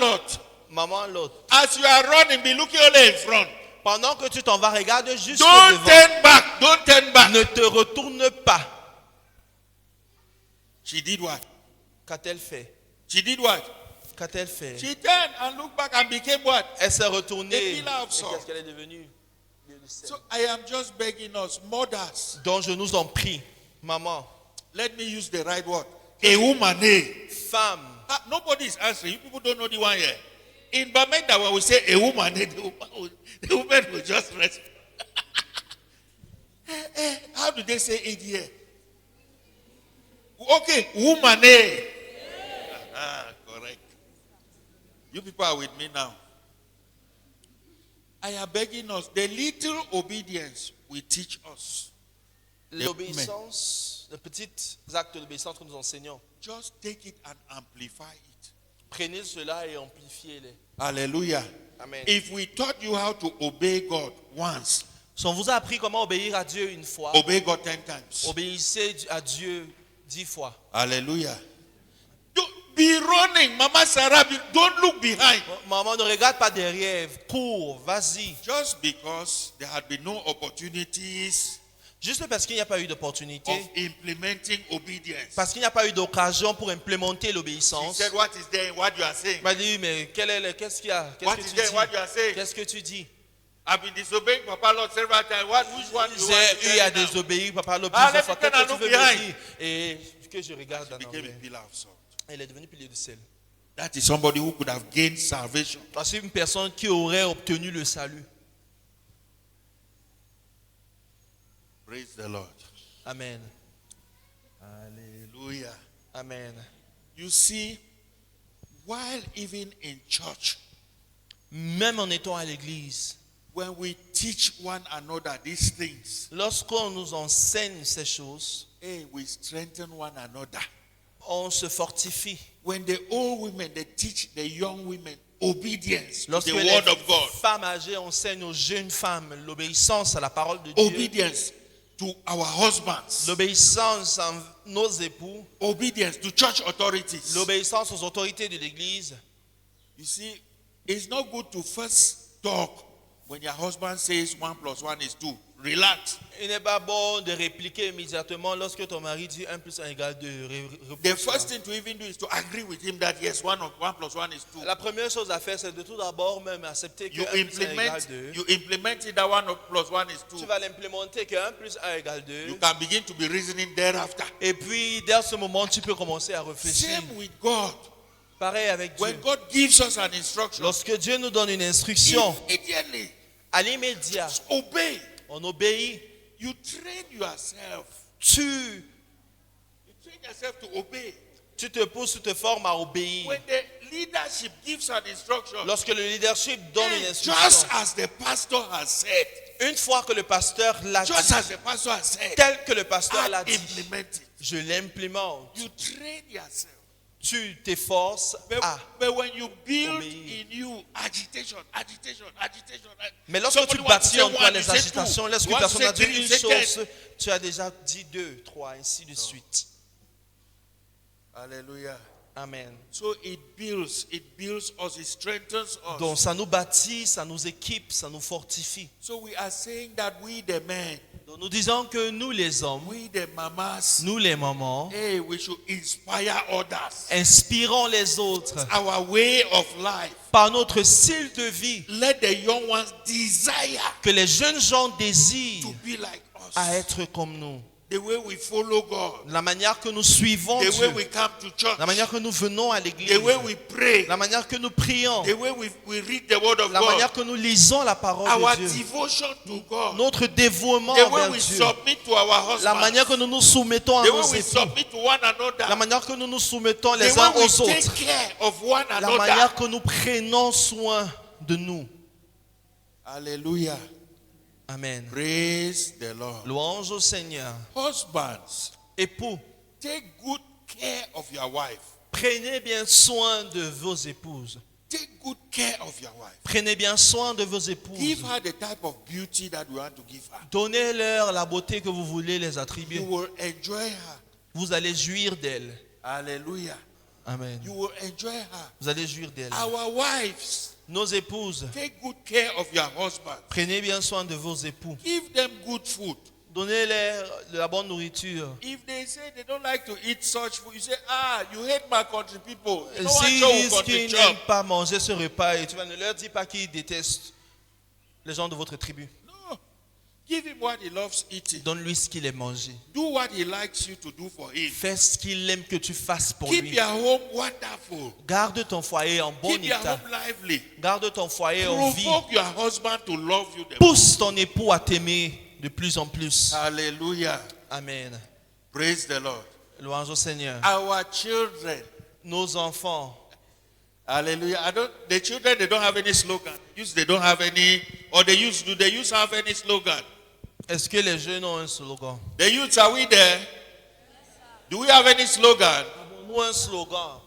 Lot, Maman Lot, as you are running, be looking only in front. pendant que tu t'en vas, regarde juste Don't devant. turn back, don't turn back. Ne te retourne pas. She did what? Qu'a-t-elle fait? She did what? Qu'a-t-elle fait? She turned and looked back and became what? Elle s'est retournée. A Et pillar of salt. qu'est-ce qu'elle est devenue? So I am just begging us, mothers, Donc je nous en prie, maman, let me use the right word. A woman, femme. nobody is answering. You people don't know the one here. In Bamenda, when we say a woman, the woman will just rest. How do they say it here? Okay, woman, correct. You people are with me now. I am begging us, the little obedience will teach us. L'obéissance, les petits actes d'obéissance que nous enseignons. Just take it and amplify it. Prenez cela et amplifiez-les. Hallelujah. Amen. If we taught you how to obey God once, Si on vous a appris comment obéir à Dieu une fois, obey God 10 times. obéissez à Dieu 10 fois. Hallelujah. Don't be running, Mama Sarah. Don't look behind. Maman, ne regarde pas derrière, cours, vas-y. Just because there had been no opportunities Juste parce qu'il n'y a pas eu d'opportunité, of implementing obedience. parce qu'il n'y a pas eu d'occasion pour implémenter She l'obéissance. said, what is there in what you are saying? Il m'a dit, mais qu'est-ce qu'il y a? What Qu'est-ce is que there tu in what you dis? are saying? Qu'est-ce que tu dis? I've been disobeying Papa Lord several times. Which one do you want to Il a tell me now? désobéi, papa l'a Ah, plusieurs fois. let me Qu'est-ce que turn tu and veux look me dire? Et que je regarde en Became a envers. pillar of salt. Elle est devenue pilier de sel. That is somebody who could have gained salvation. C'est une personne qui aurait obtenu le salut. Praise the Lord. Amen. Hallelujah. Amen. You see, while even in church, Même en étant à l'église, when we teach one another these things, lorsqu'on nous enseigne ces choses, hey, we strengthen one another. on se fortifie. When the old women, they teach the young women obedience to Lorsque the les word of God, femmes âgées enseignent aux jeunes femmes l'obéissance à la parole de Dieu, obedience to our husbands, l'obéissance à nos époux, obedience to church authorities. l'obéissance aux autorités de l'église. You see, it's not good to first talk when your husband says 1 + 1 is 2. Relax. Il n'est pas bon de répliquer immédiatement lorsque ton mari dit 1 + 1 = 2. The first thing to even do is to agree with him that yes, 1 + 1 is 2. La première chose à faire, c'est de tout d'abord même accepter que You 1 + 1 implement, = 2. you implement it that 1 + 1 is 2. Tu vas l'implémenter que 1 + 1 = 2. You can begin to be reasoning thereafter. Et puis, dès ce moment, tu peux commencer à réfléchir. Same with God. Pareil avec Dieu. When God gives us an instruction, Lorsque Dieu nous donne une instruction, immediately à l'immédiat, obey. on obéit. You train yourself. Tu You train yourself to obey. te pousses, tu te formes à obéir. When the leadership gives an instruction, Lorsque le leadership donne une just instruction, as the pastor has said, une fois que le pasteur l'a dit, just as the pastor has said, tel que le pasteur l'a I dit, implement it. je l'implémente. You train yourself. Tu t'efforces à. But when you build obéir. in you agitation, Mais lorsque tu somebody wants to bâtis say en toi one, les you say two. agitations, lorsqu'une You want to personne a say dit three, une you say chose, tu as déjà dit 2, 3, ainsi de suite. Hallelujah. Amen. So it builds us, it strengthens us. Donc ça nous bâtit, ça nous équipe, ça nous fortifie. So we are saying that we the men, Donc nous disons que nous les hommes, we the mamas, nous les mamans, hey, we should inspire others. inspirons les autres Our way of life. par notre style de vie, Let the young ones desire que les jeunes gens to désirent be like us. à être comme nous. The way we follow God, La manière que nous suivons the way Dieu, we come to church, la manière que nous venons à l'église, the way we pray, la manière que nous prions, the way we read the word of la manière God, que nous lisons la parole our de Dieu, devotion to God, notre dévouement the way envers we Dieu, submit to our la husbands, manière que nous nous soumettons à the nos way we époux, submit to one la another, manière que nous nous soumettons the les way uns we aux take autres, care of one la another. manière que nous prenons soin de nous. Hallelujah. Amen. Praise the Lord. Louange au Seigneur. Husbands, Époux, take good care of your wife. prenez bien soin de vos épouses. Take good care of your wife. Prenez bien soin de vos épouses. Give her the type of beauty that we want to give her. Donnez-leur la beauté que vous voulez les You attribuer. will enjoy her. Vous allez jouir d'elle. Hallelujah. Amen. You will enjoy her. Vous allez jouir d'elle. Our wives, Nos épouses, take good care of your husband. prenez bien soin de vos époux. Give them good food. Donnez-leur de la bonne nourriture. If they say they don't like to eat such food, you say, you hate my country people. You know S'ils what disent country qu'ils job. n'aiment pas manger ce repas, et tu vas ne leur dire pas qu'ils détestent les gens de votre tribu. No. Give him what he loves eating. Donne-lui ce qu'il aime manger. Do what he likes you to do for him. Fais ce qu'il aime que tu fasses pour Keep lui. your home wonderful. Garde ton foyer en bon Keep your état. home lively. Garde ton foyer en vie. Provoke your husband to love you the more. Pousse ton époux à t'aimer de plus en plus. Hallelujah. Amen. Praise the Lord. Louange au Seigneur. Our children. Nos enfants. Hallelujah. The children, they don't have any slogan. They don't have any, or do they use have any slogan? Est-ce que les jeunes ont un slogan? The youths, are we there? Do we have any slogan? Avons-nous un slogan?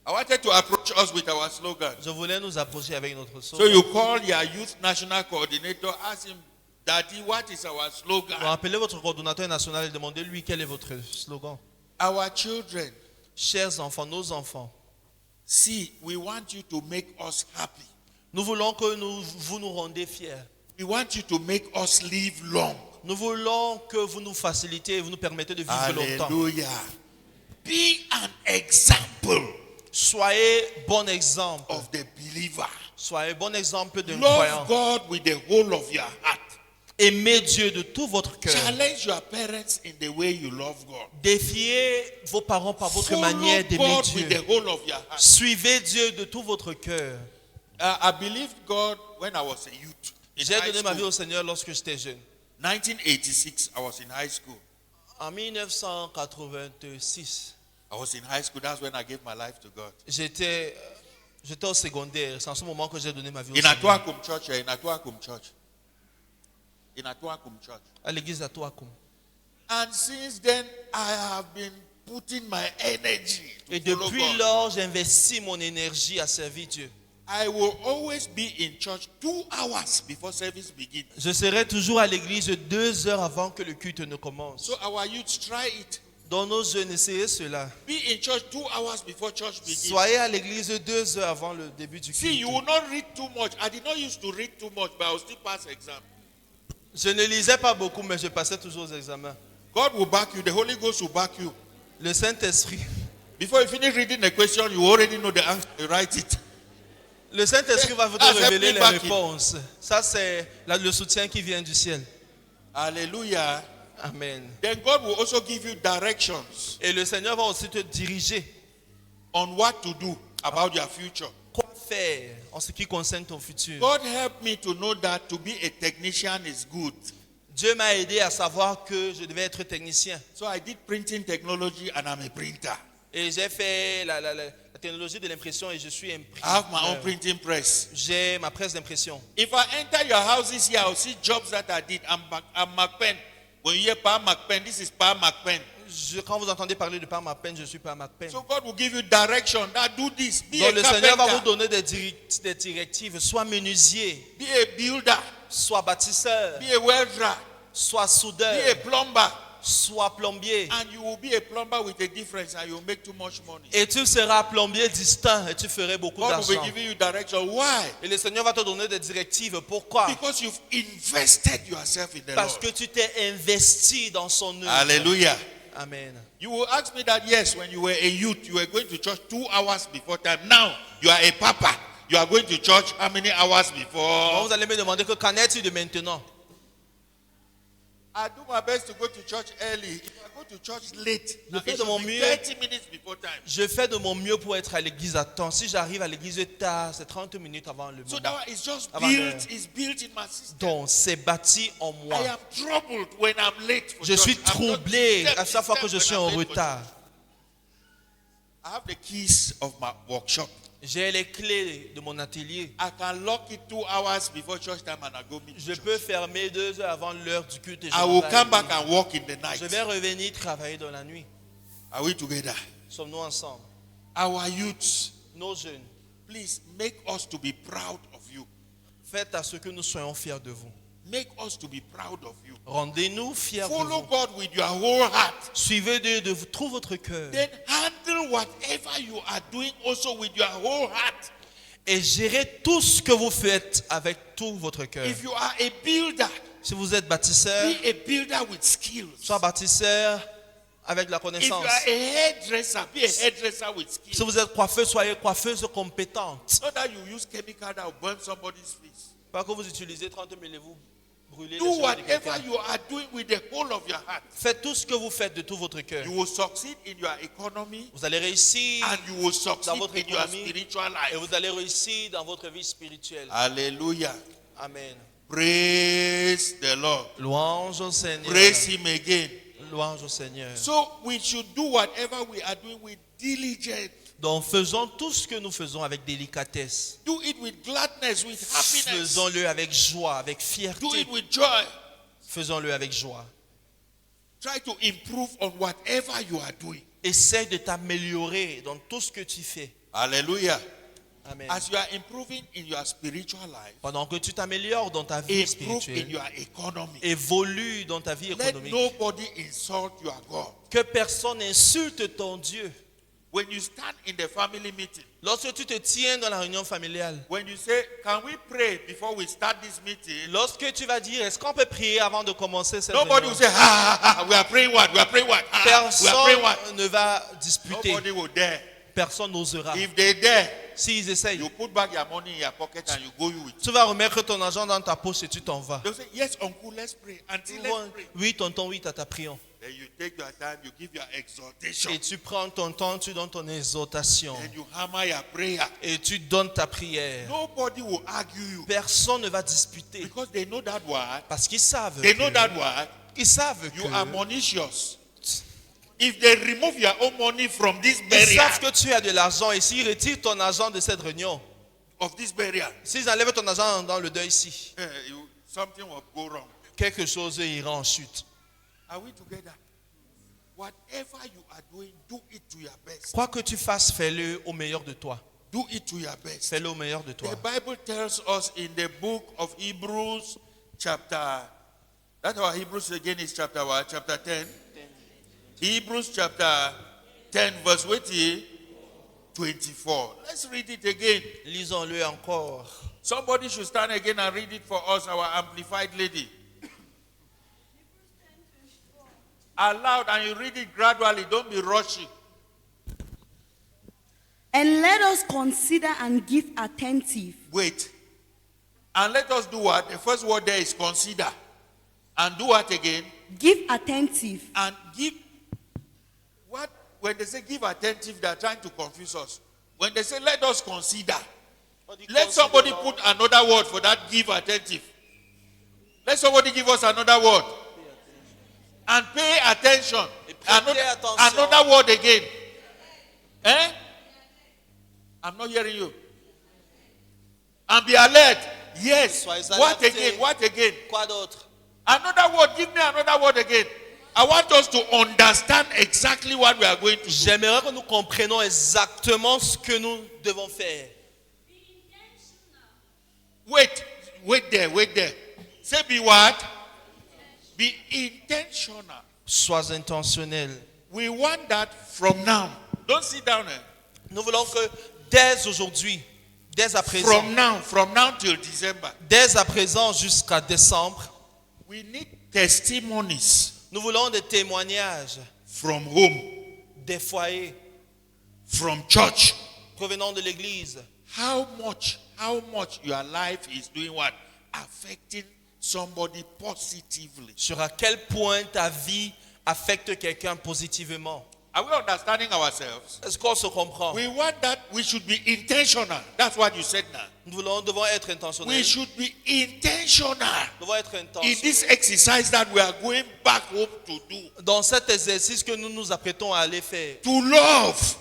I wanted to approach us with our slogan. Je voulais nous approcher avec notre So slogan. you call your youth national coordinator, ask him, Daddy, what is our slogan? Vous appelez votre coordonnateur national et demandez-lui quel est votre slogan. Our children, Chers enfants, nos enfants, see, we want you to make us happy. nous voulons que vous nous rendez fiers. We want you to make us live long. Nous voulons que vous nous facilitez et vous nous permettez de vivre longtemps. Hallelujah. Be an example Soyez bon exemple. of the believer. Soyez bon exemple d'un Love croyant. God with the whole of your heart. Aimez Dieu de tout votre cœur. Challenge your parents in the way you love God. Défiez vos parents par votre Follow manière d'aimer God Dieu. with the whole of your heart. Suivez Dieu de tout votre cœur. I believed God when I was a youth. In J'ai high donné ma vie school. au Seigneur lorsque j'étais jeune. 1986, I was in high school. En 1986, I was in high school. That's when I gave my life to God. j'étais au secondaire. C'est en ce moment que j'ai donné ma vie au In Seigneur. Atuakum Church, in Atuakum Church. In Atuakum Church. À l'église d'Atoakum. And since then, I have been putting my energy to Et follow depuis God. lors, j'investis mon énergie à servir Dieu. I will always be in church 2 hours before service begins. Je serai toujours à l'église 2 heures avant que le culte ne commence. So our youth, try it. Dans nos jeunes, essayez cela. Be in church 2 hours before church begins. Soyez à l'église 2 heures avant le début du See, culte. you will not read too much. I did not used to read too much, but I will still pass exam. Je ne lisais pas beaucoup, mais je passais toujours aux examens. God will back you. The Holy Ghost will back you. Le Saint-Esprit. Before you finish reading the question, you already know the answer. You write it. Le Saint-Esprit va vous That's révéler helping les back it. réponses. Ça, c'est le soutien qui vient du ciel. Hallelujah. Amen. Then God will also give you directions Et le Seigneur va aussi te diriger. on what to do about your future. Quoi faire en ce qui concerne ton futur. God help me to know that to be a technician is good. Dieu m'a aidé à savoir que je devais être technicien. So I did printing technology and I'm a printer. Et j'ai fait la technologie de l'impression et je suis I have my own imprimeur. printing press. J'ai ma presse d'impression. If I enter your houses here, I'll see jobs that I did. I'm McPen. When you hear Pa McPen, this is Pa McPen. Quand vous entendez parler de Par McPen, je suis Par McPen. So God will give you direction. That do this. Be Donc a le Seigneur va vous carpenter. donner des directives. Sois menuisier, Be a builder. sois bâtisseur, Be a welder. sois Be a soudeur, plumber. sois plombier. And you will be a plumber with a difference and you will make too much money. Et tu seras plombier distinct et tu ferais beaucoup God will be d'argent. giving you direction. Why? Et le Seigneur va te donner des directives. Pourquoi? Because you've invested yourself in the Parce Lord. que tu t'es investi dans son œuvre. Hallelujah. Amen. You will ask me that, yes, when you were a youth, you were going to church 2 hours before time. Now, you are a papa. You are going to church how many hours Donc, before? vous allez me demander que qu'en est-il de maintenant? I do my best to go to church early. If I go to church late, Je fais it de mon should be mieux. 30 minutes before time. Je fais de mon mieux pour être à l'église à temps. Si j'arrive à l'église tard, c'est 30 minutes avant le So moment. that one is just Avant built, it's built in my system. Donc, c'est bâti en moi. I am troubled when I'm late for Je suis church. I'm not troublé step à chaque fois que je when suis I'm en late for retard. church. I have the keys of my workshop. J'ai les clés de mon atelier. I can lock it 2 hours before church time and I go meet Je church. peux fermer 2 heures avant l'heure du culte. Et je I will vais à come back l'église. and walk in the night. Je vais revenir travailler dans la nuit. Are we together? Sommes-nous ensemble? Our youths, Nos jeunes, please make us to be proud of you. faites à ce que nous soyons fiers de vous. Make us to be proud of you. Rendez-nous fiers de Follow vous. God with your whole heart. Suivez Dieu de tout votre cœur. Then handle whatever you are doing also with your whole heart. Et gérez tout ce que vous faites avec tout votre cœur. If you are a builder, Si vous êtes bâtisseur, be a builder with skills. sois bâtisseur avec la If you connaissance. are a hairdresser, be a hairdresser with Si skills. vous êtes coiffeur, soyez coiffeuse compétente. Not that you use chemical that will burn somebody's face. Pas que vous utilisez 30 000 et vous brûlez les Do cheveux de whatever quelqu'un. you are doing with the whole of your heart. Faites tout ce que vous faites de tout votre cœur. You will succeed in your economy Vous allez réussir and you will succeed dans votre in your économie spiritual et life. vous allez réussir dans votre vie spirituelle. Hallelujah. Amen. Praise the Lord. Louange au Seigneur. Praise Him again. Louange au Seigneur. So we should do whatever we are doing with diligence. Donc faisons tout ce que nous faisons avec délicatesse. Do it with gladness, with happiness. Faisons-le avec joie, avec Do fierté. it with joy. Faisons-le avec joie. Try to improve on whatever you are doing. Essaie de t'améliorer dans tout ce que tu fais. Hallelujah. Amen. As you are improving in your spiritual life, Pendant que tu t'améliores dans ta vie improve in spirituelle, your economy. évolue dans ta vie Let économique. nobody insult your God. Que personne n'insulte ton Dieu. When you stand in the family meeting, Lorsque tu te tiens dans la réunion familiale, when you say, can we pray before we start this meeting? lorsque tu vas dire, est-ce qu'on peut prier avant de commencer cette Nobody will réunion? say, ha, ha, ha, we are praying what? We are praying what? Ha, ha, we are praying what? Personne ne va disputer. Nobody will dare. Personne n'osera. If they dare, S'ils essayent, you put back your money in your pocket and you go with it. tu vas remettre ton argent dans ta poche et tu t'en vas. They'll say, yes, uncle, let's pray. Until let's pray. Oui, tonton, oui, tata, prions. Then you take your time, you give your exhortation. Et tu prends ton temps, tu donnes ton exhortation. Then you hammer your prayer. Et tu donnes ta prière. Nobody will argue you Personne ne va disputer. because they know that word. Parce qu'ils savent They know que, that word. ils savent You que, are malicious. If they remove your own money from this ils burial, savent que tu as de l'argent et s'ils retirent ton argent de cette réunion, of this burial, s'ils enlèvent ton argent dans le deuil ici, something will go wrong. quelque chose ira en chute. Are we together? Whatever you are doing, do it to your best. Quoi que tu fasses, fais-le au meilleur de toi. Do it to your best. Fais-le au meilleur de toi. The Bible tells us in the book of Hebrews, chapter, that's our Hebrews again is chapter what? Chapter 10. Hebrews chapter 10, verse 24. Let's read it again. Lisons-le encore. Somebody should stand again and read it for us, our amplified lady. Aloud, and you read it gradually. Don't be rushing. And let us consider and give attentive. Wait. And let us do what? The first word there is consider. And do what again? Give attentive. And give what? When they say give attentive, they are trying to confuse us. When they say let us consider, let somebody put another word for that give attentive. Let somebody give us another word. And pay attention. Et prêtez attention. Another word again. Eh? I'm not hearing you. And be alert. Yes. Soyez What alertés. again? What again? Quoi d'autre? Another word. Give me another word again. I want us to understand exactly what we are going to do. J'aimerais que nous comprenions exactement ce que nous devons faire. Wait there. Say be what? Be intentional. Sois intentionnel. We want that from now. Don't sit down there. Nous voulons que dès aujourd'hui, dès à présent, From now till December, dès à présent jusqu'à décembre, we need testimonies nous voulons des témoignages from home, des foyers from church. provenant de l'église. How much your life is doing what? Affecting somebody positively. Sur à quel point ta vie affecte quelqu'un positivement. Are we understanding ourselves? Est-ce qu'on se comprend? We want that we should be intentional. That's what you said now. Nous devons être intentionnels. We should be intentional Nous devons être in intentionnels. this exercise that we are going back home to do. Dans cet exercice que nous nous apprêtons à aller faire, To love.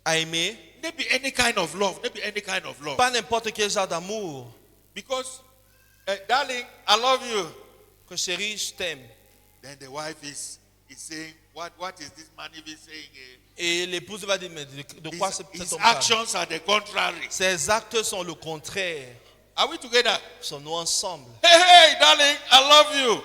à aimer, Maybe any kind of love. Maybe any kind of love. pas n'importe quel genre d'amour. Because, darling, I love you. Que chérie, je t'aime. Then the wife is saying, what is this man even saying? Et l'épouse va dire, mais de quoi cet His homme parle? actions are the contrary. Ses actes sont le contraire. Are we together? Sommes-nous ensemble? Hey, darling, I love you.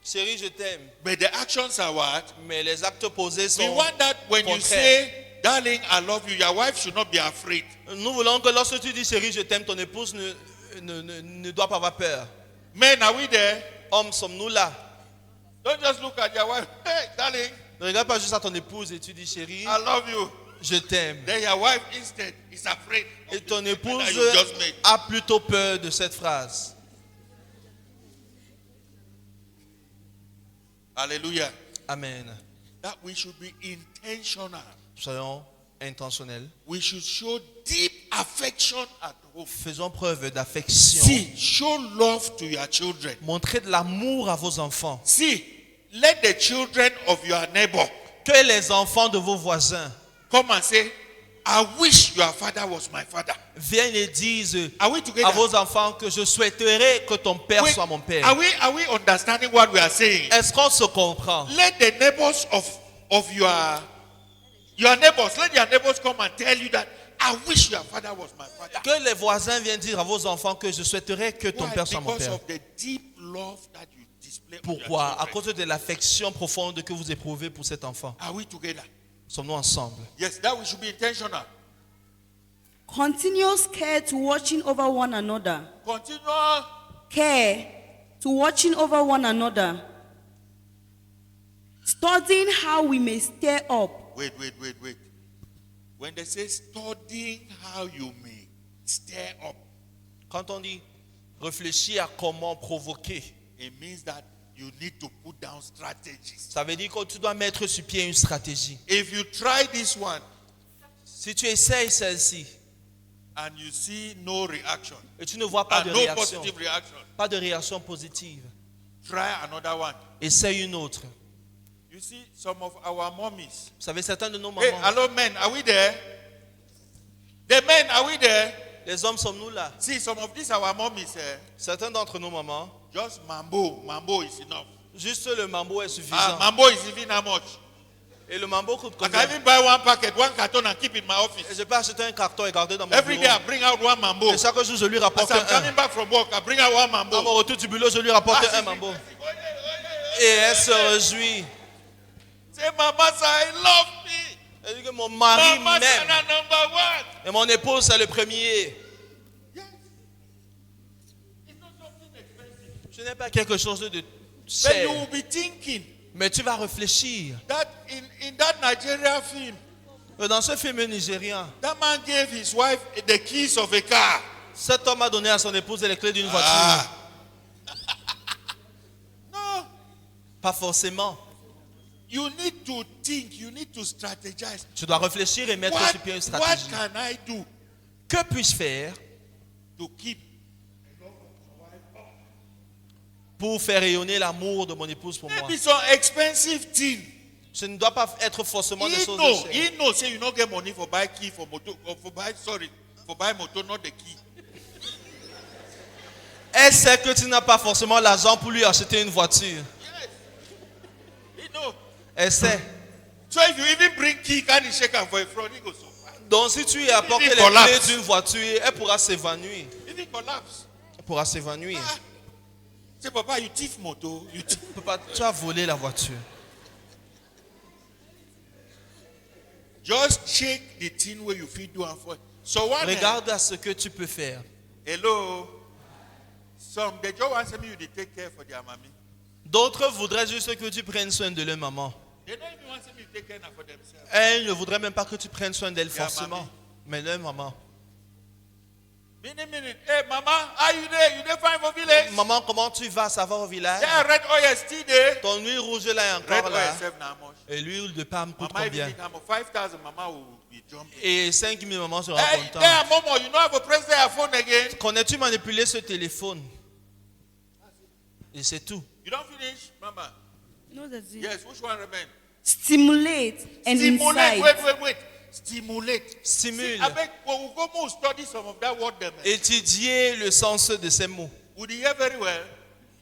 Chérie, je t'aime. But the actions are what? Mais les actes posés We sont want that when you contraires. say, darling, I love you, your wife should not be afraid. Nous voulons que lorsque tu dis chérie, je t'aime, ton épouse ne doit pas avoir peur. Men, are we there? Hommes, sommes-nous là? Don't just look at your wife. Hey, darling, Ne regarde pas juste à ton épouse et tu dis chérie, I love you. je t'aime. Then your wife instead is afraid. Et ton That épouse you just made. a plutôt peur de cette phrase. Hallelujah. Amen. That we should be intentional. Soyons intentionnels. We should show deep affection at home. Faisons preuve d'affection. See, show love to your children. Montrez de l'amour à vos enfants. See, let the children of your neighbor Que les enfants de vos voisins come and say, I wish your father was my father. viennent et disent Are we together? à vos enfants que je souhaiterais que ton père Wait, soit mon père. are we understanding what we are saying? Est-ce qu'on se comprend? Let the neighbors of your neighbors, let your neighbors come and tell you that I wish your father was my father. Que les voisins viennent dire à vos enfants que je souhaiterais que ton Why? père soit mon Because père. of the deep love that you display on your Pourquoi? À children. cause de l'affection profonde que vous éprouvez pour cet enfant. Are we together? Sommes-nous ensemble? Yes, that we should be intentional. Continuous care to watching over one another. Continual Care to watching over one another. Studying how we may stir up. Wait. When they say studying how you may stir up, Quand on dit réfléchir à comment provoquer, it means that you need to put down strategies. ça veut dire que tu dois mettre sur pied une stratégie. If you try this one Si tu essayes celle-ci and you see no reaction, et tu ne vois pas and de no réaction, positive reaction, pas de réaction positive, try another one. essaye une autre. You see, some of our mommies. Vous savez, certains de nos Hey, mamans, hello men, are we there? The men, are we there? les hommes sommes-nous là? See, some of these our mommies, Certains d'entre nos mamans, just mambo is enough. juste le mambo est suffisant. Mambo is even how much? Et le mambo coûte I can combien? even buy one packet, one carton and keep it in my Et office. je peux acheter un carton et garder dans mon Every day I bureau. bring out one mambo. Et chaque jour, je lui As rapporte I'm un. coming back from work, I bring out one À mon mambo. retour du boulot, je lui rapporte Ah, un mambo. Et elle se réjouit. Say, Mama, say, I love me. Elle dit que mon mari Mama, say, m'aime. I'm number one. Et mon épouse, c'est le premier. Yes. It's not something expensive. Ce n'est pas quelque chose de Then cher. you will be thinking Mais tu vas réfléchir. that in that Nigeria film, Dans ce film nigérien, that man gave his wife the keys of a car. cet homme a donné à son épouse les clés d'une voiture. Ah. No. Pas forcément. You need to think, you need to strategize. Tu dois réfléchir et mettre sur pied une What stratégie. can I do Que puis-je faire to keep pour faire rayonner l'amour de mon épouse pour moi. Maybe some expensive thing. Ce ne doit pas être forcément des He choses know, chères. he know. Say you don't get money for buy key for motor, or for buy motor, not the key. Elle sait que tu n'as pas forcément l'argent pour lui acheter une voiture. Yes, he know. Elle sait. So if you even bring key, can you shake her for a fraud? He goes so far. Donc si tu lui apportes Il les collapse. clés d'une voiture, elle pourra s'évanouir. Even collapse. Elle pourra s'évanouir. Ah. Say, Papa, you thief motor. You thief. Papa, tu as volé la voiture. Just check the thing where you fit do and for. So one. Regarde à ce que tu peux faire. Hello. Some they just want me you to take care for their mommy. D'autres voudraient juste que tu prennes soin de leur maman. They don't even want me to take care for themselves. Elle ne voudrait même pas que tu prennes soin d'elle Their forcément. mommy. Mais leur maman. Minute. Hey, Mama, are you there? You there fine for village? Maman, comment tu vas? Ça va au village? Yeah, red oil still there. Ton huile rouge là est Red encore oil là. save now much. Et l'huile de palme coûte Mama even combien? need how much? 5,000. Mama will be jumping. Et 5 000 mamans seront Hey, contentes. there, Momo, you know how to press their phone again? Connais-tu manipuler ce téléphone? Et c'est tout. You don't finish, Mama. No, that's it. Yes, which one remain? Stimulate and Stimulate. incite. Wait. Stimulate. Stimule. I beg, when we go more study some of that word them. Étudier le sens de ces mots. Would you hear very well?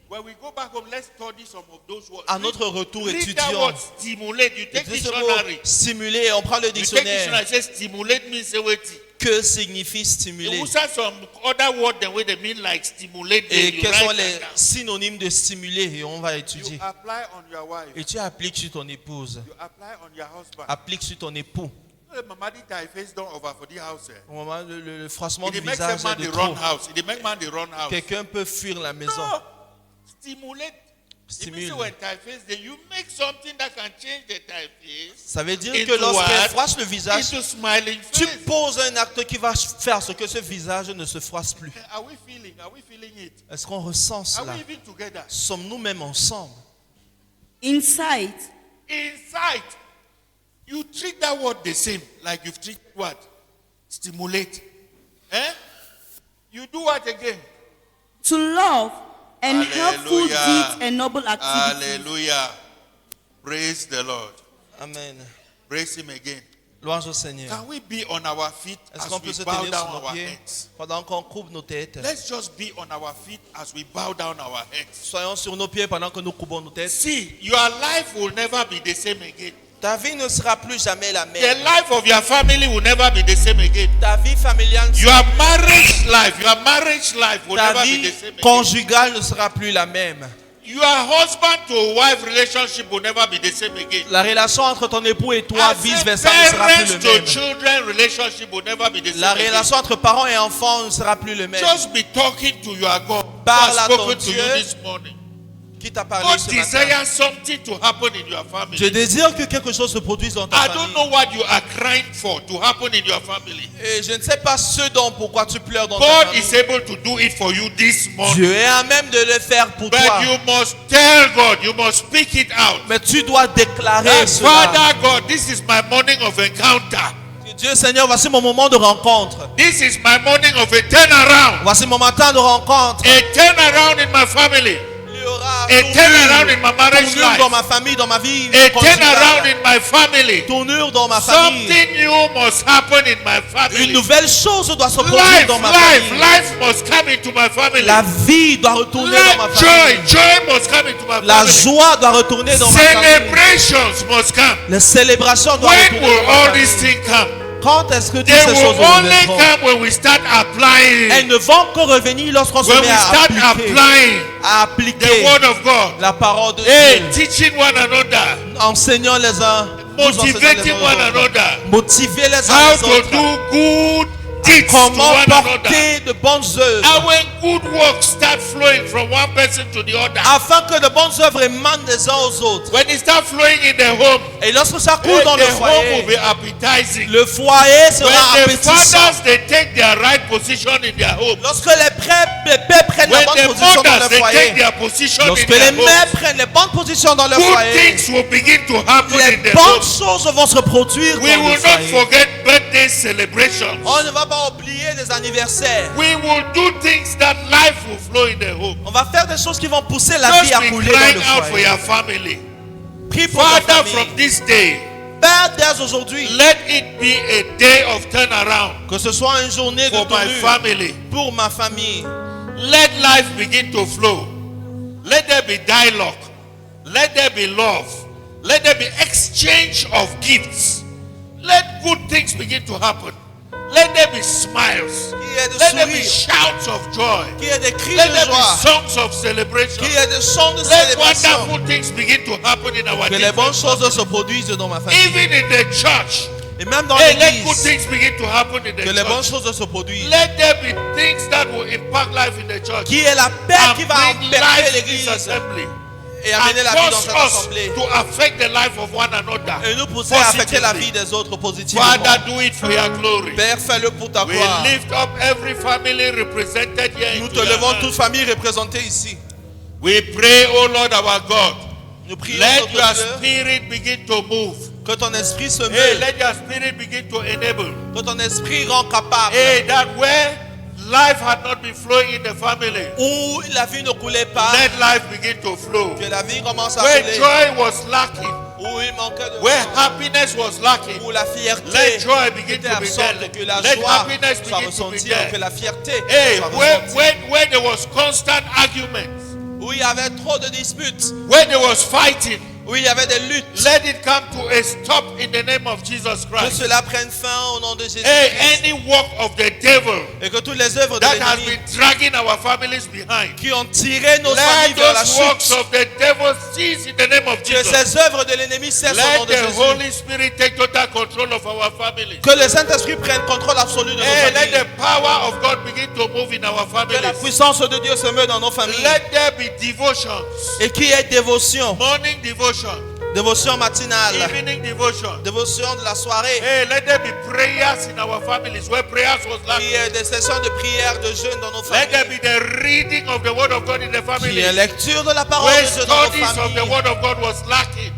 When we go back home, let's study some of those words. À notre retour, Read that étudions. word, stimulate. You take Étudiez ce dictionary. mot stimuler. On prend le You take dictionnaire. dictionary. Say stimulate means say wait. Que signifie You stimuler? will say some other word than way they mean like stimulate. Et You quels write sont that les down. synonymes de stimuler? Et on va You étudier. apply on your wife. Et tu appliques sur ton épouse. You apply on your husband. Applique sur ton époux. Hey, Mama, did thy face don't over for the house. Au moment le froissement du It makes a visage man est de the run trop. house. It make man the run house. Quelqu'un peut fuir la maison. No, stimulate. It Stimule. means when typeface, then you make something that can change the typeface Ça veut dire into que lorsqu'elle what? froisse le visage, Into smiling tu face. poses un acte qui va faire ce que ce visage ne se froisse plus. Are we feeling? Are we feeling it? Est-ce qu'on ressent Are cela? we even together? Sommes-nous même ensemble? Incite. Inside, you treat that word the same, like you've treated what? Stimulate. Eh? You do what again? To love and helpful Hallelujah. deeds and noble activities. Hallelujah. Praise the Lord. Amen. Praise Him again. Louange au Seigneur. Can we be on our feet Est-ce as qu'on peut we se bow tenir sur down nos our pieds heads? pendant qu'on coupe nos têtes? Let's just be on our feet as we bow down our heads. Soyons sur nos pieds pendant que nous coupons nos têtes. See, your life will never be the same again. Ta vie ne sera plus jamais la The même. life of your family will never be the same again. Ta vie familiale, Your marriage life will ta never be vie the same again. conjugale ne sera plus la même. Your husband to wife relationship will never be the same again. La relation entre ton époux et toi, I vice say versa, ne sera plus parents le to même. children relationship will never be the La same again. relation entre parents et enfants ne sera plus le même. Just be talking to your God who Parle has à ton spoken to you Dieu. this morning. Qui t'a parlé God ce matin? desires something to happen in your family. Je désire que quelque chose se produise dans ta I don't famille. know what you are crying for to happen in your family. Et je ne sais pas ce dont pourquoi tu pleures dans ta God famille. is able to do it for you this morning. Dieu est à même de le faire pour But toi. you must tell God, you must speak it out. Mais tu dois déclarer That cela. Father God, this is my morning of encounter. Dieu Seigneur, voici mon moment de rencontre. This is my morning of a turnaround. Voici mon matin de rencontre. A turnaround in my family. Il y aura A turnaround in my marriage tournure dans life. ma famille, dans ma vie A turnaround conjugale. in my family. Tournure dans ma famille. Something new must happen in my Une family. nouvelle chose doit se produire Life, dans ma famille. life must come into my family. La vie doit retourner dans ma famille. Joy must come into my La family. joie doit retourner dans ma famille. Celebrations must come. Les célébrations doivent When retourner will dans ma all famille. these things come? Quand est-ce que toutes They ces will choses only reviendront? come when we start applying. Elles ne vont que revenir lorsqu'on se When met we à start appliquer, applying à the appliquer word of God. la parole de Hey, Dieu, teaching one another, enseignant les uns, nous enseignons les motivating uns one aux autres. another, Motiver les uns how les to autres, do good deeds to comment one another. porter de bonnes œuvres, And when good works start flowing from one person to the other, afin que de bonnes œuvres émanent des uns aux autres. when it start flowing in the home, Et lorsque ça coule dans the le home will foyer, be appetizing. le foyer sera When the appétissant. fathers they take their right position in their home, Lorsque les pères prennent la when bonne the position dans mothers le they take foyer, their position in lorsque their les home, mères prennent les bonnes positions dans le good foyer, things will begin to happen in les the bonnes home. choses vont se produire We dans le will not foyer. forget birthday celebrations. On ne va pas oublier les anniversaires. We will do things that life will flow in the home. On va faire des choses qui vont pousser la vie Just à be couler dans crying le out for foyer. your family. Prie pour ta Father, famille. from this day, Père, dès aujourd'hui, let it be a day of turnaround que ce soit une journée de for my tenue family. pour ma famille. Let life begin to flow. Let there be dialogue. Let there be love. Let there be exchange of gifts. Let good things begin to happen. Let there be smiles. Qu'il y ait des Let there be sourires, shouts of joy. qu'il y ait des cris Let de there be joie, songs of celebration. qu'il y ait des chants de Let célébration. wonderful things begin to happen in our Que les bonnes different choses se produisent dans ma famille. even in the church. Et même dans Hey, let good l'église, things begin to happen in the que les bonnes church. choses se produisent. Let there be things that will impact life in the church. Qui est la paix And qui va bring impacter life in l'église this assembly. et amener And la vie dans cause cette us assemblée. to affect the life of one another. Et nous pousser à affecter la vie positively. des autres positivement. Father, do it for your glory. Père, fais-le pour ta We gloire. lift up every family represented here. Nous into te your levons hands. toute famille représentée ici. We pray, oh Lord our God, Nous prions let notre your Dieu, spirit begin to move. que ton esprit se Hey, mêle, let your spirit begin to enable. que ton esprit rend capable. Hey, that where life had not been flowing in the family, Où la vie ne coulait pas, let life begin to flow. que la vie commence à Where couler. joy was lacking, Où il manquait de where joie, happiness was lacking, où la fierté let joy begin était to be absente, there. que la Let joie happiness soit begin to be ressentie, there. que la fierté Hey, soit where, ressentie. where there was constant arguments, Où il y avait trop de disputes, where there was fighting, où il y avait des luttes, let it come to a stop in the name of Jesus que Christ. cela prenne fin au nom de Jésus. Hey, any work of the devil Et que toutes les œuvres de that has l'ennemi been dragging our families behind, qui ont tiré nos let familles vers la those works chute, of the devil cease in the name of que Jesus. ces œuvres de l'ennemi cessent au nom Let de the Jésus. Holy Spirit take total control of our families. Que le Saint-Esprit prenne contrôle absolu de nos Hey, let familles. the power of God begin to move in our Que la families. puissance de Dieu se meut dans nos familles. Let there be devotions, Et qu'il y ait dévotion, morning devotion, dévotion matinale, evening devotion. dévotion de la soirée. Hey, let there be prayers in our families where prayers was Qu'il y lacking. ait des sessions de prière, de jeûne dans nos Let there familles. be the reading of the word of God in the Qu'il y ait families. lecture de la parole Where de Dieu dans nos studies of the familles. word of God was lacking.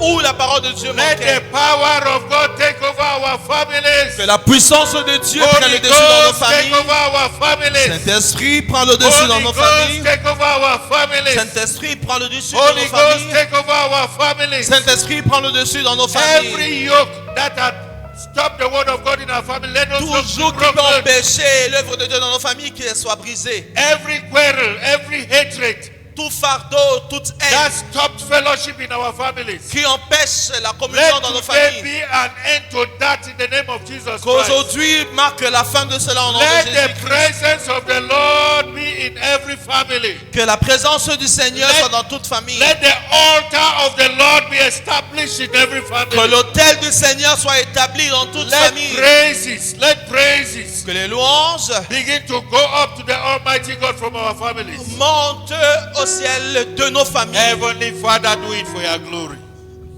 Où la parole de Dieu Let manquait. the power of God take over our families. Que la puissance de Dieu prenne Holy le dessus dans nos Ghost take familles. over our families. Saint-Esprit prend le dessus dans Holy nos Ghost familles. take over our families. Saint-Esprit prend le dessus dans Holy nos Ghost familles. take over our families. Saint-Esprit prend le dessus dans nos familles. Every yoke that had stopped the word of God in our family, let those yokes Toujours be qui peut broken. empêcher l'œuvre de Dieu dans nos familles qu'elle soit brisée. Every quarrel, every hatred Tout fardeau, toute that haine stopped fellowship in our families. qui empêche la communion Let dans nos today familles. be an end to that in the name of Jesus Christ. Qu'aujourd'hui marque la fin de cela au nom de Let the Jésus-Christ. presence of the Lord be in every family. Que la présence du Seigneur Let- soit dans toute famille. Let the altar of the Lord be established in every Que family. l'autel du Seigneur soit établi dans toute Let famille. praises Que les louanges begin to go up to the Almighty God from our families. montent au ciel de nos familles. Heavenly Father, do it for your glory.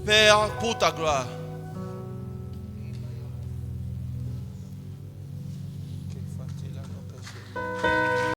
Père, pour ta gloire.